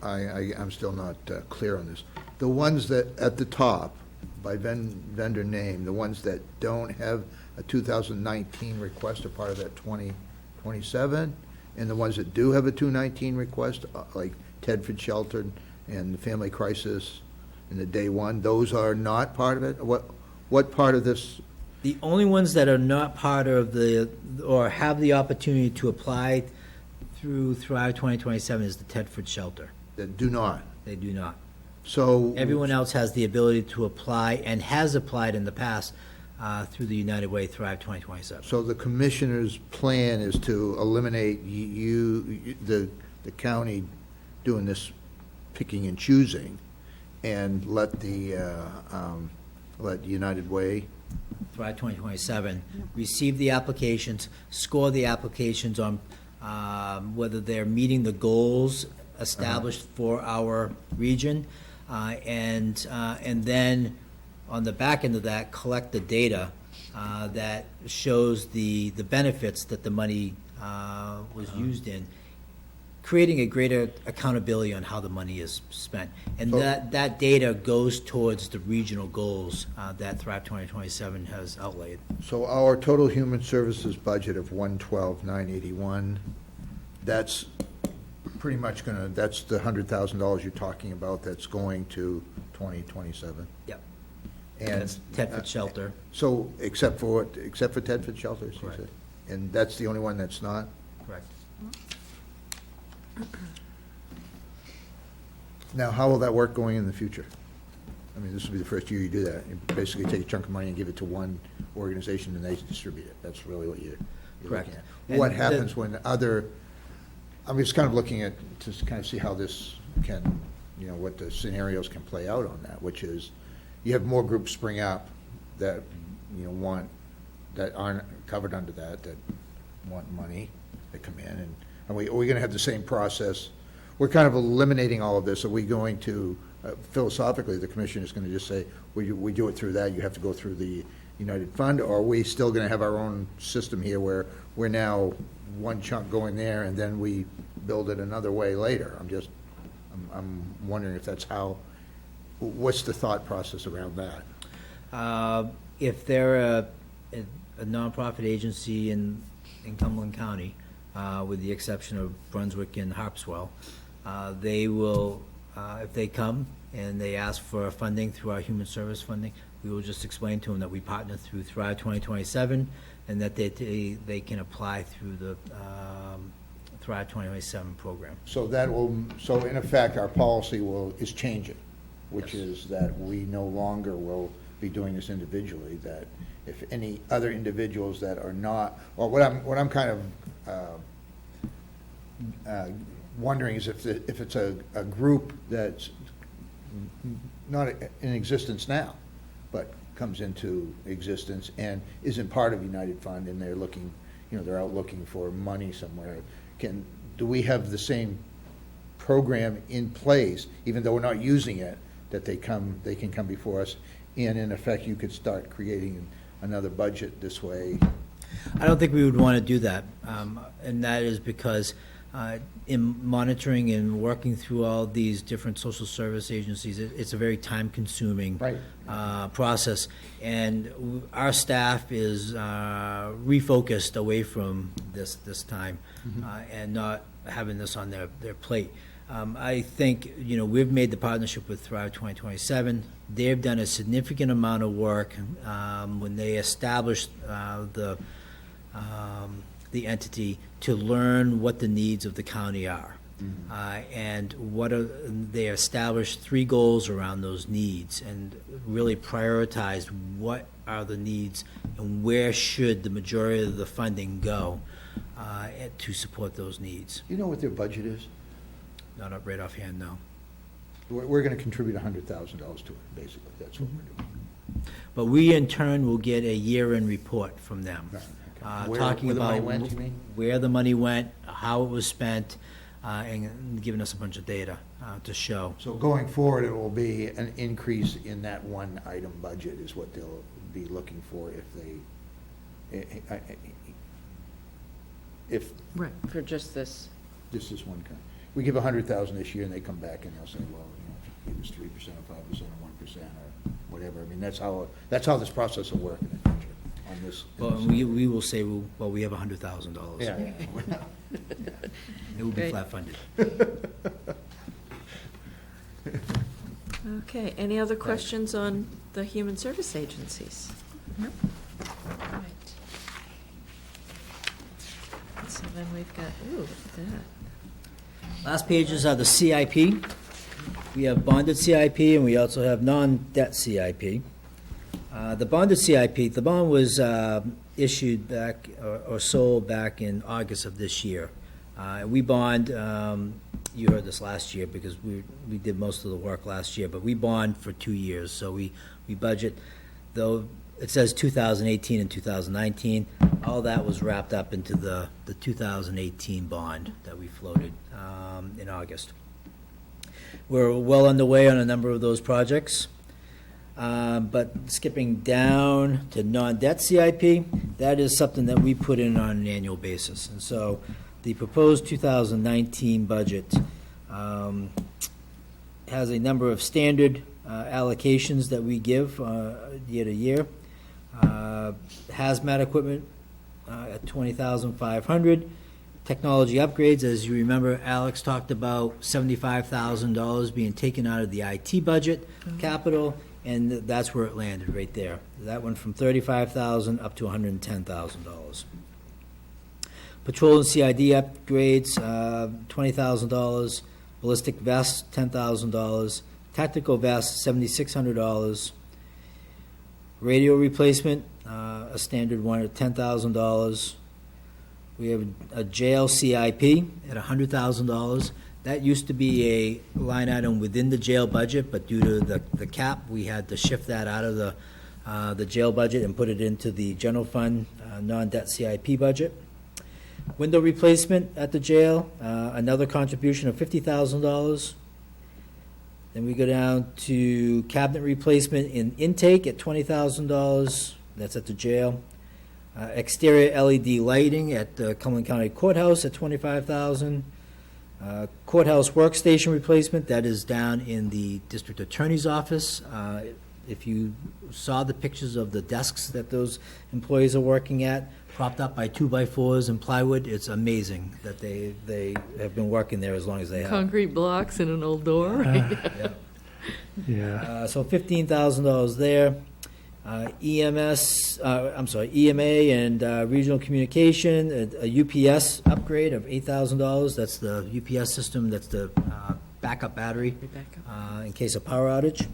S6: I'm still not clear on this. The ones that, at the top, by vendor name, the ones that don't have a 2019 request are part of that 2027, and the ones that do have a 2019 request, like Tedford Shelter and the Family Crisis and the Day One, those are not part of it? What part of this?
S2: The only ones that are not part of or have the opportunity to apply through Thrive 2027 is the Tedford Shelter.
S6: That do not?
S2: They do not.
S6: So.
S2: Everyone else has the ability to apply and has applied in the past through the United Way Thrive 2027.
S6: So the commissioner's plan is to eliminate the county doing this picking and choosing, and let let United Way.
S2: Thrive 2027, receive the applications, score the applications on whether they're meeting the goals established for our region, and then on the back end of that, collect the data that shows the benefits that the money was used in, creating a greater accountability on how the money is spent. And
S6: So-
S2: that data goes towards the regional goals that Thrive 2027 has outlaid.
S6: So our total human services budget of 112,981, that's pretty much that's the $100,000 you're talking about that's going to 2027?
S2: Yep.
S6: And
S2: That's Tedford Shelter.
S6: So, except for Tedford Shelters, you
S2: Correct.
S6: said? And that's the only one that's not?
S2: Correct.
S6: Now, how will that work going in the future? I mean, this will be the first year you do that. You basically take a chunk of money and give it to one organization, and they distribute it. That's really what you're
S2: Correct.
S6: looking at.
S2: And
S6: What
S2: the-
S6: happens when I'm just kind of looking at, to kind of see how this can, what the scenarios can play out on that, which is, you have more groups spring up that, that aren't covered under that want money, that come in, and are we going to have the same process? We're kind of eliminating all of this. Are we going to, philosophically, the commission is going to just say, we do it through that, you have to go through the United Fund, or are we still going to have our own system here where we're now one chunk going there, and then we build it another way later? I'm wondering if that's what's the thought process around that?
S2: If they're a nonprofit agency in Cumberland County, with the exception of Brunswick and Harpswell, they will, if they come and they ask for funding through our human service funding, we will just explain to them that we partner through Thrive 2027, and that they can apply through the Thrive 2027 program.
S6: So in effect, our policy is changing, which
S2: Yes.
S6: is that we no longer will be doing this individually, that if any other individuals that are not, or what I'm kind of wondering is if it's a group that's not in existence now, but comes into existence and isn't part of United Fund, and they're looking, they're out looking for money somewhere, do we have the same program in place, even though we're not using it, that they can come before us, and in effect, you could start creating another budget this way?
S2: I don't think we would want to do that, and that is because in monitoring and working through all these different social service agencies, it's a very time-consuming
S6: Right.
S2: Process, and our staff is refocused away from this time, and not having this on their plate. I think, we've made the partnership with Thrive 2027. They've done a significant amount of work when they established the entity to learn what the needs of the county are. And they established 3 goals around those needs, and really prioritized what are the needs and where should the majority of the funding go to support those needs.
S6: Do you know what their budget is?
S2: Not up right offhand, no.
S6: We're going to contribute $100,000 to it, basically, that's what we're doing.
S2: But we, in turn, will get a year-end report from them,
S6: Right, okay.
S2: talking
S6: Where the money
S2: about
S6: went, you mean?
S2: where the money went, how it was spent, and giving us a bunch of data to show.
S6: So going forward, it will be an increase in that one item budget is what they'll be looking for if
S1: Right, for just this.
S6: this is one kind. We give 100,000 this year, and they come back and they'll say, well, give us 3% or 5% or 1% or whatever. I mean, that's how this process will work in the future on this.
S2: Well, we will say, well, we have $100,000.
S6: Yeah.
S2: It will be
S1: Great.
S2: flat funded.
S1: Okay, any other questions on the human service agencies? Right. So then we've got, ooh, look at that.
S2: Last pages are the CIP. We have bonded CIP, and we also have non-debt CIP. The bonded CIP, the bond was issued back, or sold back in August of this year. We bond, you heard this last year, because we did most of the work last year, but we bond for 2 years, so we budget, though it says 2018 and 2019, all that was wrapped up into the 2018 bond that we floated in August. We're well underway on a number of those projects. But skipping down to non-debt CIP, that is something that we put in on an annual basis. And so the proposed 2019 budget has a number of standard allocations that we give year to year. Hazmat equipment at $20,500. Technology upgrades, as you remember, Alex talked about $75,000 being taken out of the IT budget, capital, and that's where it landed, right there. That went from $35,000 up to $110,000. Patrol and CID upgrades, $20,000. Ballistic vests, $10,000. Tactical vests, $7,600. Radio replacement, a standard one at $10,000. We have a jail CIP at $100,000. That used to be a line item within the jail budget, but due to the cap, we had to shift that out of the jail budget and put it into the general fund non-debt CIP budget. Window replacement at the jail, another contribution of $50,000. Then we go down to cabinet replacement in intake at $20,000. That's at the jail. Exterior LED lighting at the Cumberland County Courthouse at $25,000. Courthouse workstation replacement, that is down in the district attorney's office. If you saw the pictures of the desks that those employees are working at, propped up by 2x4s and plywood, it's amazing that they have been working there as long as they have.
S1: Concrete blocks and an old door.
S4: Yeah.
S2: So $15,000 there. EMA and regional communication, a UPS upgrade of $8,000. That's the UPS system, that's the backup battery in case of power outage.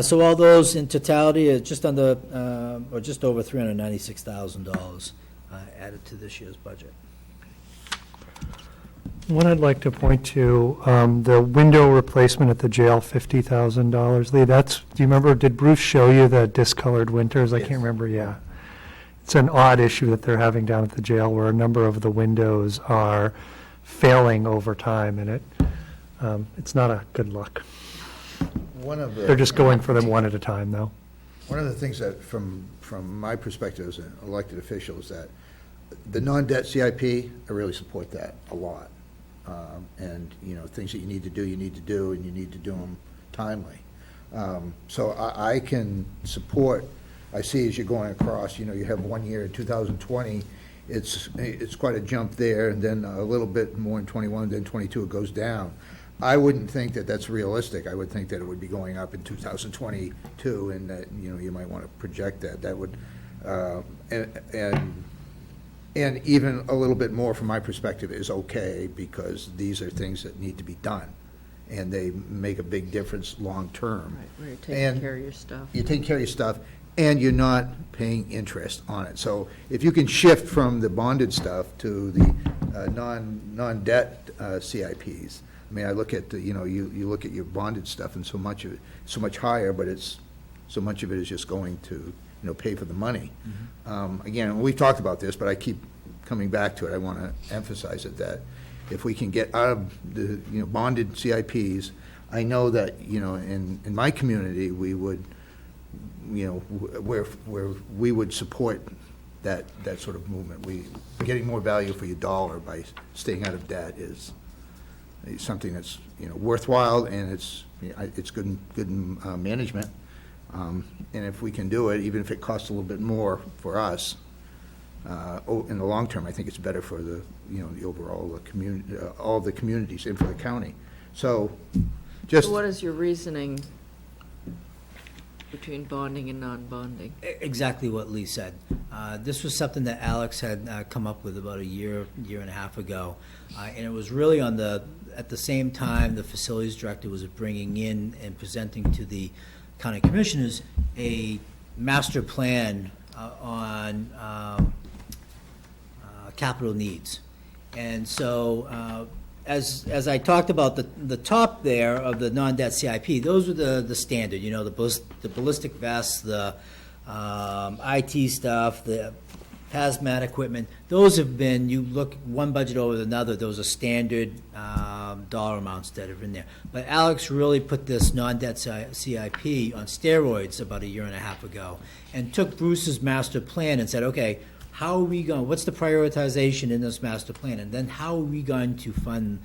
S2: So all those in totality are just under, or just over $396,000 added to this year's budget.
S4: One I'd like to point to, the window replacement at the jail, $50,000. Lee, do you remember, did Bruce show you the discolored winters? I can't remember, yeah. It's an odd issue that they're having down at the jail where a number of the windows are failing over time, and it's not a good look. They're just going for them one at a time, though.
S6: One of the things that, from my perspective as an elected official, is that the non-debt CIP, I really support that a lot. And, things that you need to do, and you need to do them timely. So I can support, I see as you're going across, you have 1 year in 2020, it's quite a jump there, and then a little bit more in 21, then 22 it goes down. I wouldn't think that that's realistic. I would think that it would be going up in 2022, and that, you might want to project that. That would, and even a little bit more from my perspective is okay, because these are things that need to be done, and they make a big difference long-term.
S1: Right, where you're taking care of your stuff.
S6: You're taking care of your stuff, and you're not paying interest on it. So if you can shift from the bonded stuff to the non-debt CIPs, I mean, I look at the, you look at your bonded stuff, and so much of it, so much higher, but so much of it is just going to, pay for the money.
S2: Mm-hmm.
S6: Again, we've talked about this, but I keep coming back to it. I want to emphasize it, that if we can get out of the, bonded CIPs, I know that, in my community, we would, where we would support that sort of movement. Getting more value for your dollar by staying out of debt is something that's, worthwhile, and it's good management. And if we can do it, even if it costs a little bit more for us, in the long term, I think it's better for the, the overall community, all the communities, and for the county. So,
S1: So what is your reasoning between bonding and non-bonding?
S2: Exactly what Lee said. This was something that Alex had come up with about a year and a half ago, and it was really on the at the same time, the facilities director was bringing in and presenting to the county commissioners a master plan on capital needs. And so, as I talked about, the top there of the non-debt CIP, those are the standard, you know, the ballistic vests, the IT stuff, the hazmat equipment. Those have been, you look one budget over another, those are standard dollar amounts that are in there. But Alex really put this non-debt CIP on steroids about 1.5 years ago, and took Bruce's master plan and said, okay, how are we going, what's the prioritization in this master plan? And then how are we going to fund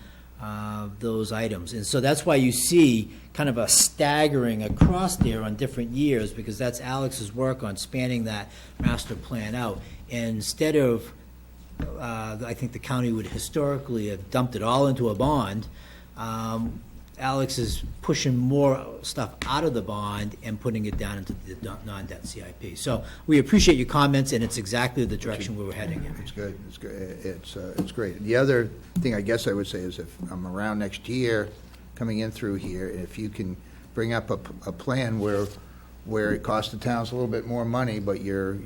S2: those items? And so that's why you see kind of a staggering across there on different years, because that's Alex's work on spanning that master plan out. And instead of, I think the county would historically have dumped it all into a bond, Alex is pushing more stuff out of the bond and putting it down into the non-debt CIP. So we appreciate your comments, and it's exactly the direction we were heading in.
S6: It's good, it's good, it's great. The other thing I guess I would say is if I'm around next year, coming in through here, if you can bring up a plan where it costs the towns a little bit more money, but you're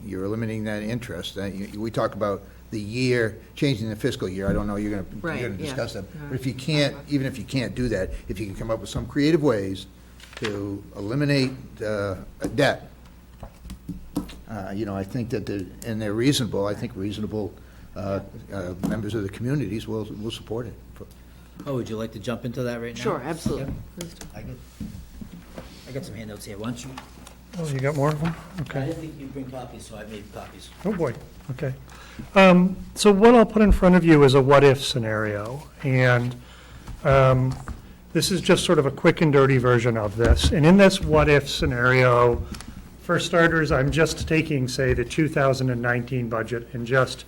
S6: eliminating that interest. We talk about the year, changing the fiscal year. I don't know, you're
S1: Right,
S6: gonna
S1: yeah.
S6: discuss that. But if you can't, even if you can't do that, if you can come up with some creative ways to eliminate debt, you know, I think that and they're reasonable, I think reasonable members of the communities will support it.
S2: Oh, would you like to jump into that right now?
S1: Sure, absolutely.
S2: Yeah. I got some handouts here. Why don't you?
S4: Oh, you got more of them?
S2: I
S4: Okay.
S2: didn't think you'd bring copies, so I made copies.
S4: Oh, boy, okay. So what I'll put in front of you is a what-if scenario, and this is just sort of a quick and dirty version of this. And in this what-if scenario, for starters, I'm just taking, say, the 2019 budget and just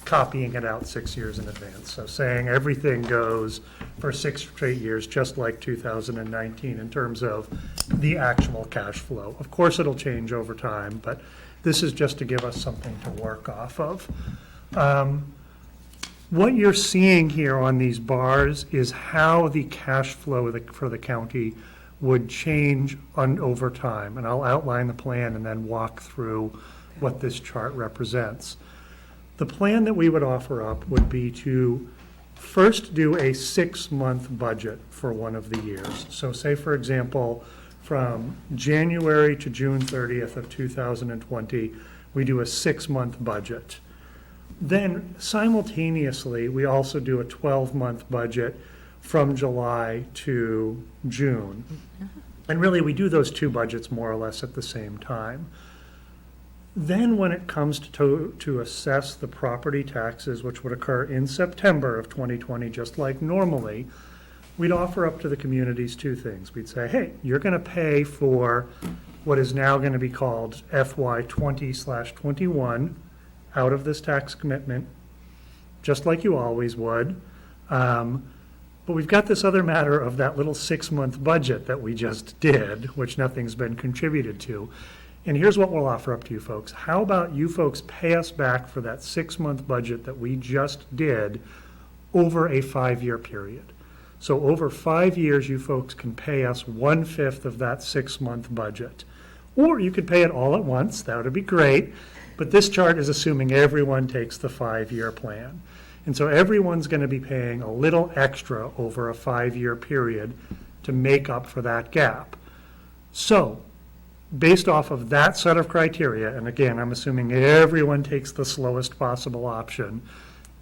S4: copying it out 6 years in advance. So saying everything goes for 6 straight years, just like 2019 in terms of the actual cash flow. Of course, it'll change over time, but this is just to give us something to work off of. What you're seeing here on these bars is how the cash flow for the county would change over time. And I'll outline the plan and then walk through what this chart represents. The plan that we would offer up would be to first do a 6-month budget for one of the years. So say, for example, from January to June 30th of 2020, we do a 6-month budget. Then simultaneously, we also do a 12-month budget from July to June. And really, we do those 2 budgets more or less at the same time. Then when it comes to assess the property taxes, which would occur in September of 2020, just like normally, we'd offer up to the communities 2 things. We'd say, hey, you're going to pay for what is now going to be called FY 20/21 out of this tax commitment, just like you always would. But we've got this other matter of that little 6-month budget that we just did, which nothing's been contributed to. And here's what we'll offer up to you folks. How about you folks pay us back for that 6-month budget that we just did over a 5-year period? So over 5 years, you folks can pay us 1/5 of that 6-month budget. Or you could pay it all at once, that would be great. But this chart is assuming everyone takes the 5-year plan. And so everyone's going to be paying a little extra over a 5-year period to make up for that gap. So based off of that set of criteria, and again, I'm assuming everyone takes the slowest possible option,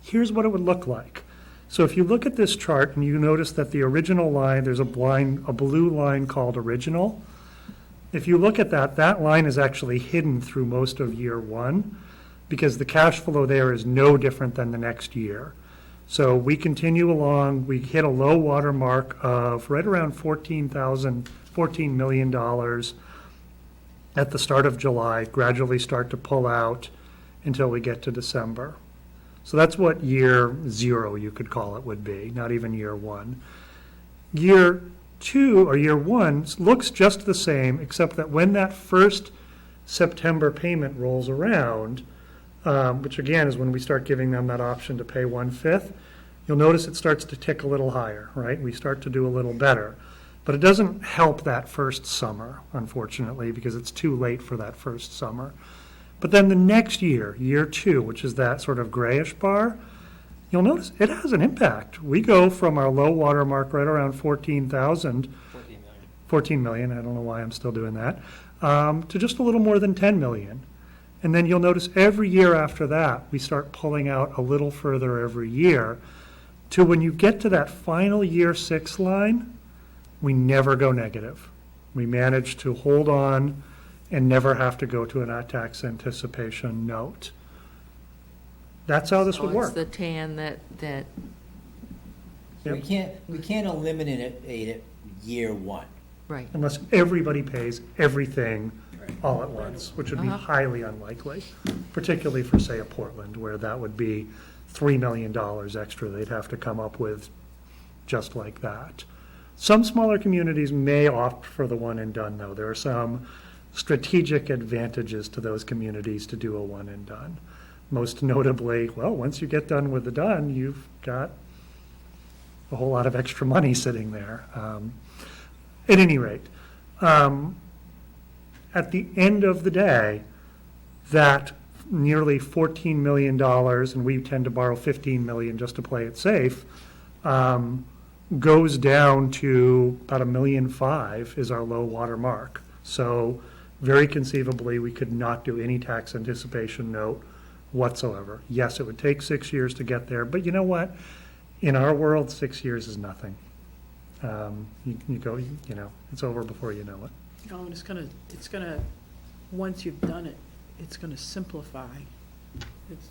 S4: here's what it would look like. So if you look at this chart and you notice that the original line, there's a blue line called original. If you look at that, that line is actually hidden through most of year 1 because the cash flow there is no different than the next year. So we continue along, we hit a low water mark of right around $14 million at the start of July, gradually start to pull out until we get to December. So that's what year 0, you could call it, would be, not even year 1. Year 2, or year 1, looks just the same, except that when that first September payment rolls around, which again is when we start giving them that option to pay 1/5, you'll notice it starts to tick a little higher, right? We start to do a little better. But it doesn't help that first summer, unfortunately, because it's too late for that first summer. But then the next year, year 2, which is that sort of grayish bar, you'll notice it has an impact. We go from our low water mark right around 14,000. 14 million, I don't know why I'm still doing that, to just a little more than 10 million. And then you'll notice every year after that, we start pulling out a little further every year to when you get to that final year 6 line, we never go negative. We manage to hold on and never have to go to an tax anticipation note. That's how this would
S1: So
S4: work.
S1: it's the tan that,
S2: We can't eliminate it year 1.
S1: right.
S4: Unless everybody pays everything all at once, which would be
S1: Uh-huh.
S4: highly unlikely, particularly for, say, a Portland, where that would be $3 million extra they'd have to come up with just like that. Some smaller communities may opt for the one and done, though. There are some strategic advantages to those communities to do a one and done. Most notably, well, once you get done with the done, you've got a whole lot of extra money sitting there. At any rate, at the end of the day, that nearly $14 million, and we tend to borrow $15 million just to play it safe, goes down to about $1.5 million is our low water mark. So very conceivably, we could not do any tax anticipation note whatsoever. Yes, it would take 6 years to get there, but you know what? In our world, 6 years is nothing. You go, you know, it's over before you know it.
S5: Oh, and it's gonna, once you've done it, it's gonna simplify. It's,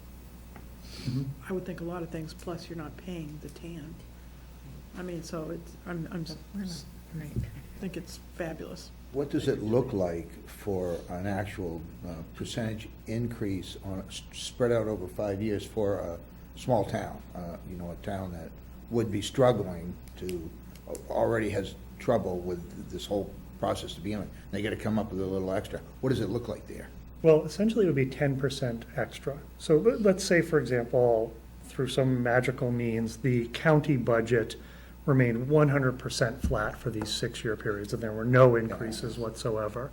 S5: I would think a lot of things, plus you're not paying the TAN. I mean, so it's, I think it's fabulous.
S6: What does it look like for an actual percentage increase spread out over 5 years for a small town? You know, a town that would be struggling to, already has trouble with this whole process to begin with. They got to come up with a little extra. What does it look like there?
S4: Well, essentially, it would be 10% extra. So let's say, for example, through some magical means, the county budget remained 100% flat for these 6-year periods, and there were no increases whatsoever.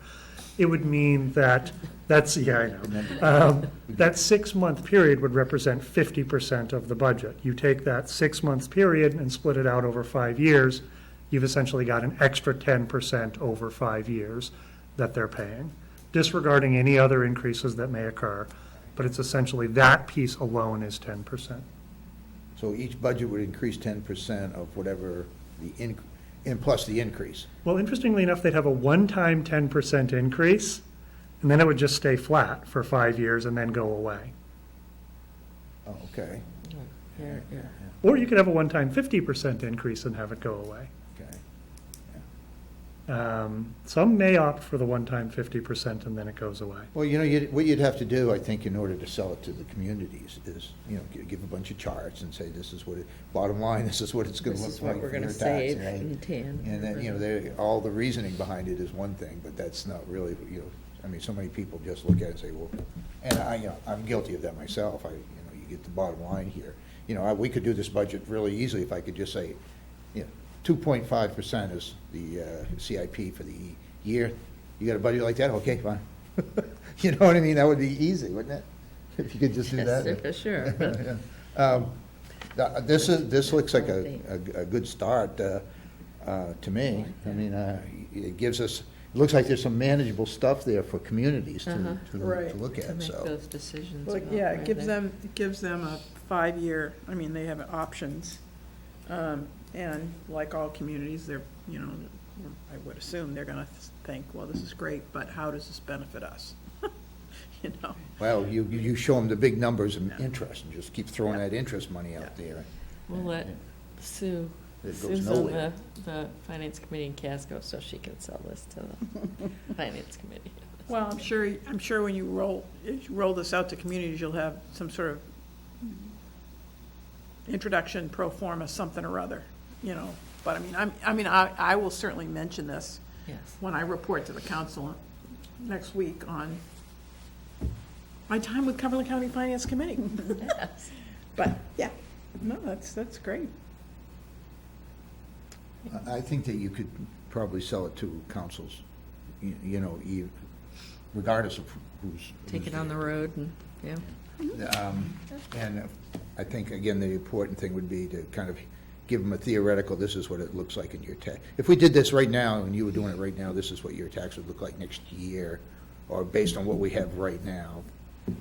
S4: It would mean that, yeah, I know. That 6-month period would represent 50% of the budget. You take that 6-month period and split it out over 5 years, you've essentially got an extra 10% over 5 years that they're paying, disregarding any other increases that may occur. But it's essentially that piece alone is 10%.
S6: So each budget would increase 10% of whatever the and plus the increase.
S4: Well, interestingly enough, they'd have a one-time 10% increase, and then it would just stay flat for 5 years and then go away.
S6: Oh, okay,
S4: Or you could have a one-time 50% increase and have it go away.
S6: okay.
S4: Some may opt for the one-time 50% and then it goes away.
S6: Well, you know, what you'd have to do, I think, in order to sell it to the communities is, you know, give a bunch of charts and say, this is what it, bottom line, this is what it's gonna
S1: This is
S6: look
S1: what
S6: like
S1: we're
S6: for your
S1: gonna
S6: tax,
S1: save
S6: right?
S1: in tan.
S6: And then, you know, all the reasoning behind it is one thing, but that's not really, you know, I mean, so many people just look at it and say, well, and you know, I'm guilty of that myself. You get the bottom line here. You know, we could do this budget really easily if I could just say, you know, 2.5% is the CIP for the year. You got a budget like that? Okay, fine. You know what I mean? That would be easy, wouldn't it? If you could just do that.
S1: Yes, sure.
S6: This looks like a good start to me. I mean, it gives us, it looks like there's some manageable stuff there for communities to
S5: Right.
S6: look
S1: To
S6: at,
S1: make
S6: so.
S1: those decisions.
S5: Well,
S1: about
S5: yeah,
S1: where
S5: it gives
S1: they-
S5: them a 5-year, I mean, they have options. And like all communities, they're, you know, I would assume they're gonna think, well, this is great, but how does this benefit us? You know?
S6: Well, you show them the big numbers and interest, and just keep throwing that interest money out there.
S1: We'll let Sue,
S6: It goes
S1: Sue's on
S6: nowhere.
S1: the finance committee in Casco, so she can sell this to the finance committee.
S5: Well, I'm sure when you roll this out to communities, you'll have some sort of introduction, pro forma, something or other, you know. But I will certainly mention this
S1: Yes.
S5: when I report to the council next week on my time with Cumberland County Finance Committee.
S1: Yes.
S5: But, yeah, No, that's great.
S6: I think that you could probably sell it to councils, regardless of who's.
S1: Take it on the road and, yeah.
S6: And I think, again, the important thing would be to kind of give them a theoretical, this is what it looks like in your tax. If we did this right now, and you were doing it right now, this is what your tax would look like next year, or based on what we have right now,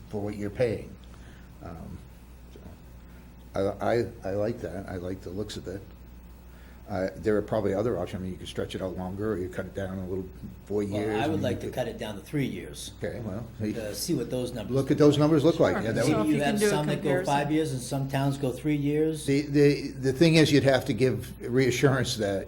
S6: for what you're paying. I like that. I like the looks of it. There are probably other options. I mean, you could stretch it out longer, or you cut it down a little, 4 years.
S2: Well, I would
S6: and
S2: like
S6: you
S2: to
S6: could-
S2: cut it down to 3 years,
S6: Okay, well,
S2: to see what those numbers.
S6: look at those numbers look like.
S1: Sure.
S6: Yeah, that
S1: So
S6: would-
S1: if you
S2: You
S1: can
S2: have
S1: do a
S2: some that go
S1: comparison.
S2: 5 years and some towns go 3 years.
S6: The thing is, you'd have to give reassurance that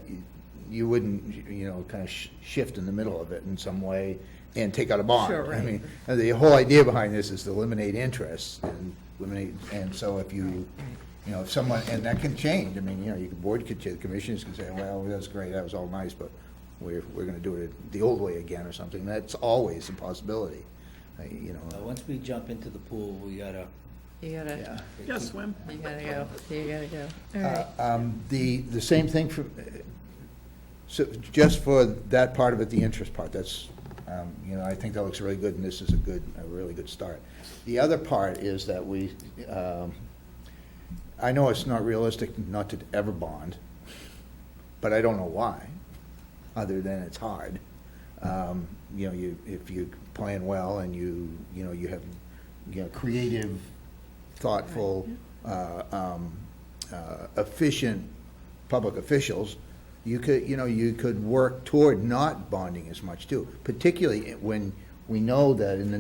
S6: you wouldn't, kind of shift in the middle of it in some way and take out a bond.
S1: Sure, right.
S6: I mean, the whole idea behind this is to eliminate interest and so if you, if someone, and that can change. I mean, the board could, the commissioners could say, well, that's great, that was all nice, but we're going to do it the old way again or something. That's always a possibility,
S2: Once we jump into the pool, we gotta.
S1: You gotta,
S2: Yeah.
S5: Just swim.
S1: you gotta go, you gotta go. All right.
S6: The same thing for, so just for that part of it, the interest part, that's, I think that looks really good, and this is a really good start. The other part is that I know it's not realistic not to ever bond, but I don't know why, other than it's hard. If you plan well and you have, creative, thoughtful, efficient public officials, you could work toward not bonding as much too, particularly when we know that in the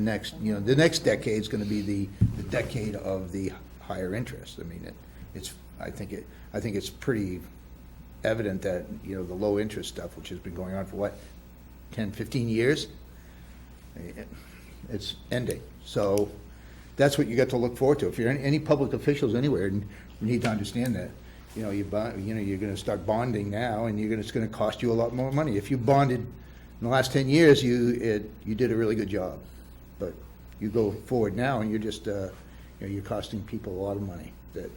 S6: next decade is going to be the decade of the higher interest. I mean, I think it's pretty evident that, the low interest stuff, which has been going on for what, 10, 15 years, it's ending. So that's what you got to look forward to. If you're any public officials anywhere, and you need to understand that, you're going to start bonding now, and it's going to cost you a lot more money. If you bonded in the last 10 years, you did a really good job. But you go forward now, and you're just, you're costing people a lot of money that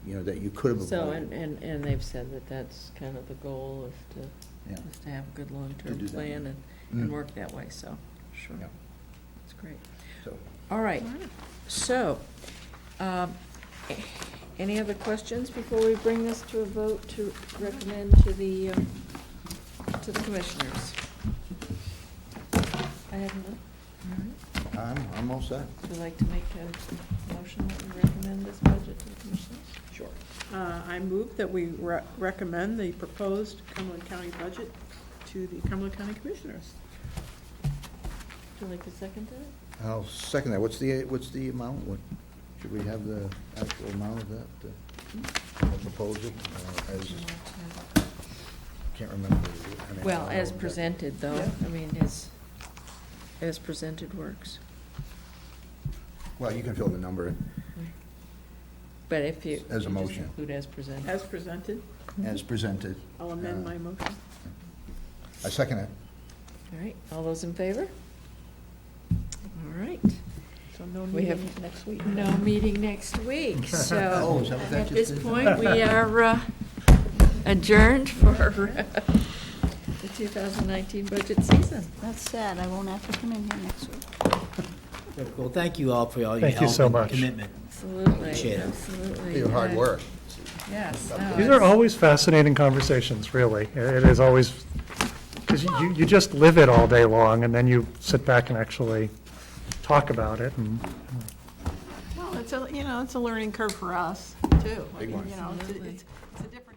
S6: you could have
S1: So,
S6: avoided.
S1: and they've said that that's kind of the goal,
S6: Yeah.
S1: is to have a good
S6: To
S1: long-term
S6: do that.
S1: plan and work that way, so, sure.
S6: Yeah.
S1: That's great.
S6: So,
S1: All right, so, any other questions before we bring this to a vote to recommend to the commissioners? I have none.
S6: I'm all set.
S1: Would you like to make a motion that we recommend this budget to the commissioners?
S6: Sure.
S5: I move that we recommend the proposed Cumberland County budget to the Cumberland County Commissioners.
S1: Would you like to second that?
S6: I'll second that. What's the amount? Should we have the actual amount of that, the proposal? Can't remember. I mean,
S1: Well,
S6: I don't
S1: as
S6: know.
S1: presented, though,
S5: Yeah.
S1: I mean, as presented works.
S6: Well, you can fill the number in
S1: But if you.
S6: As a
S1: you just
S6: motion.
S1: Include as presented.
S5: As presented,
S6: as presented.
S5: I'll amend my motion.
S6: I second it.
S1: All right, all those in favor? All right,
S5: So no
S1: We have
S5: meeting next week.
S1: no meeting next week,
S6: Oh,
S1: so
S6: is that what that
S1: at
S6: just
S1: this
S6: is?
S1: point, we are adjourned for the 2019 budget season.
S7: That's sad, I won't have to come in here next week.
S2: Very cool. Thank you all for all your
S4: Thank you
S2: help
S4: so
S2: and
S4: much.
S2: commitment.
S1: Absolutely,
S2: Appreciate it.
S1: absolutely.
S6: For your hard work.
S1: Yes. no,
S4: These are
S1: it's-
S4: always fascinating conversations, really. It is always, because you just live it all day long, and then you sit back and actually talk about it, and
S5: Well, it's a learning curve for us, too. I
S6: Big
S5: mean,
S6: one.
S5: it's a
S1: Absolutely.
S5: different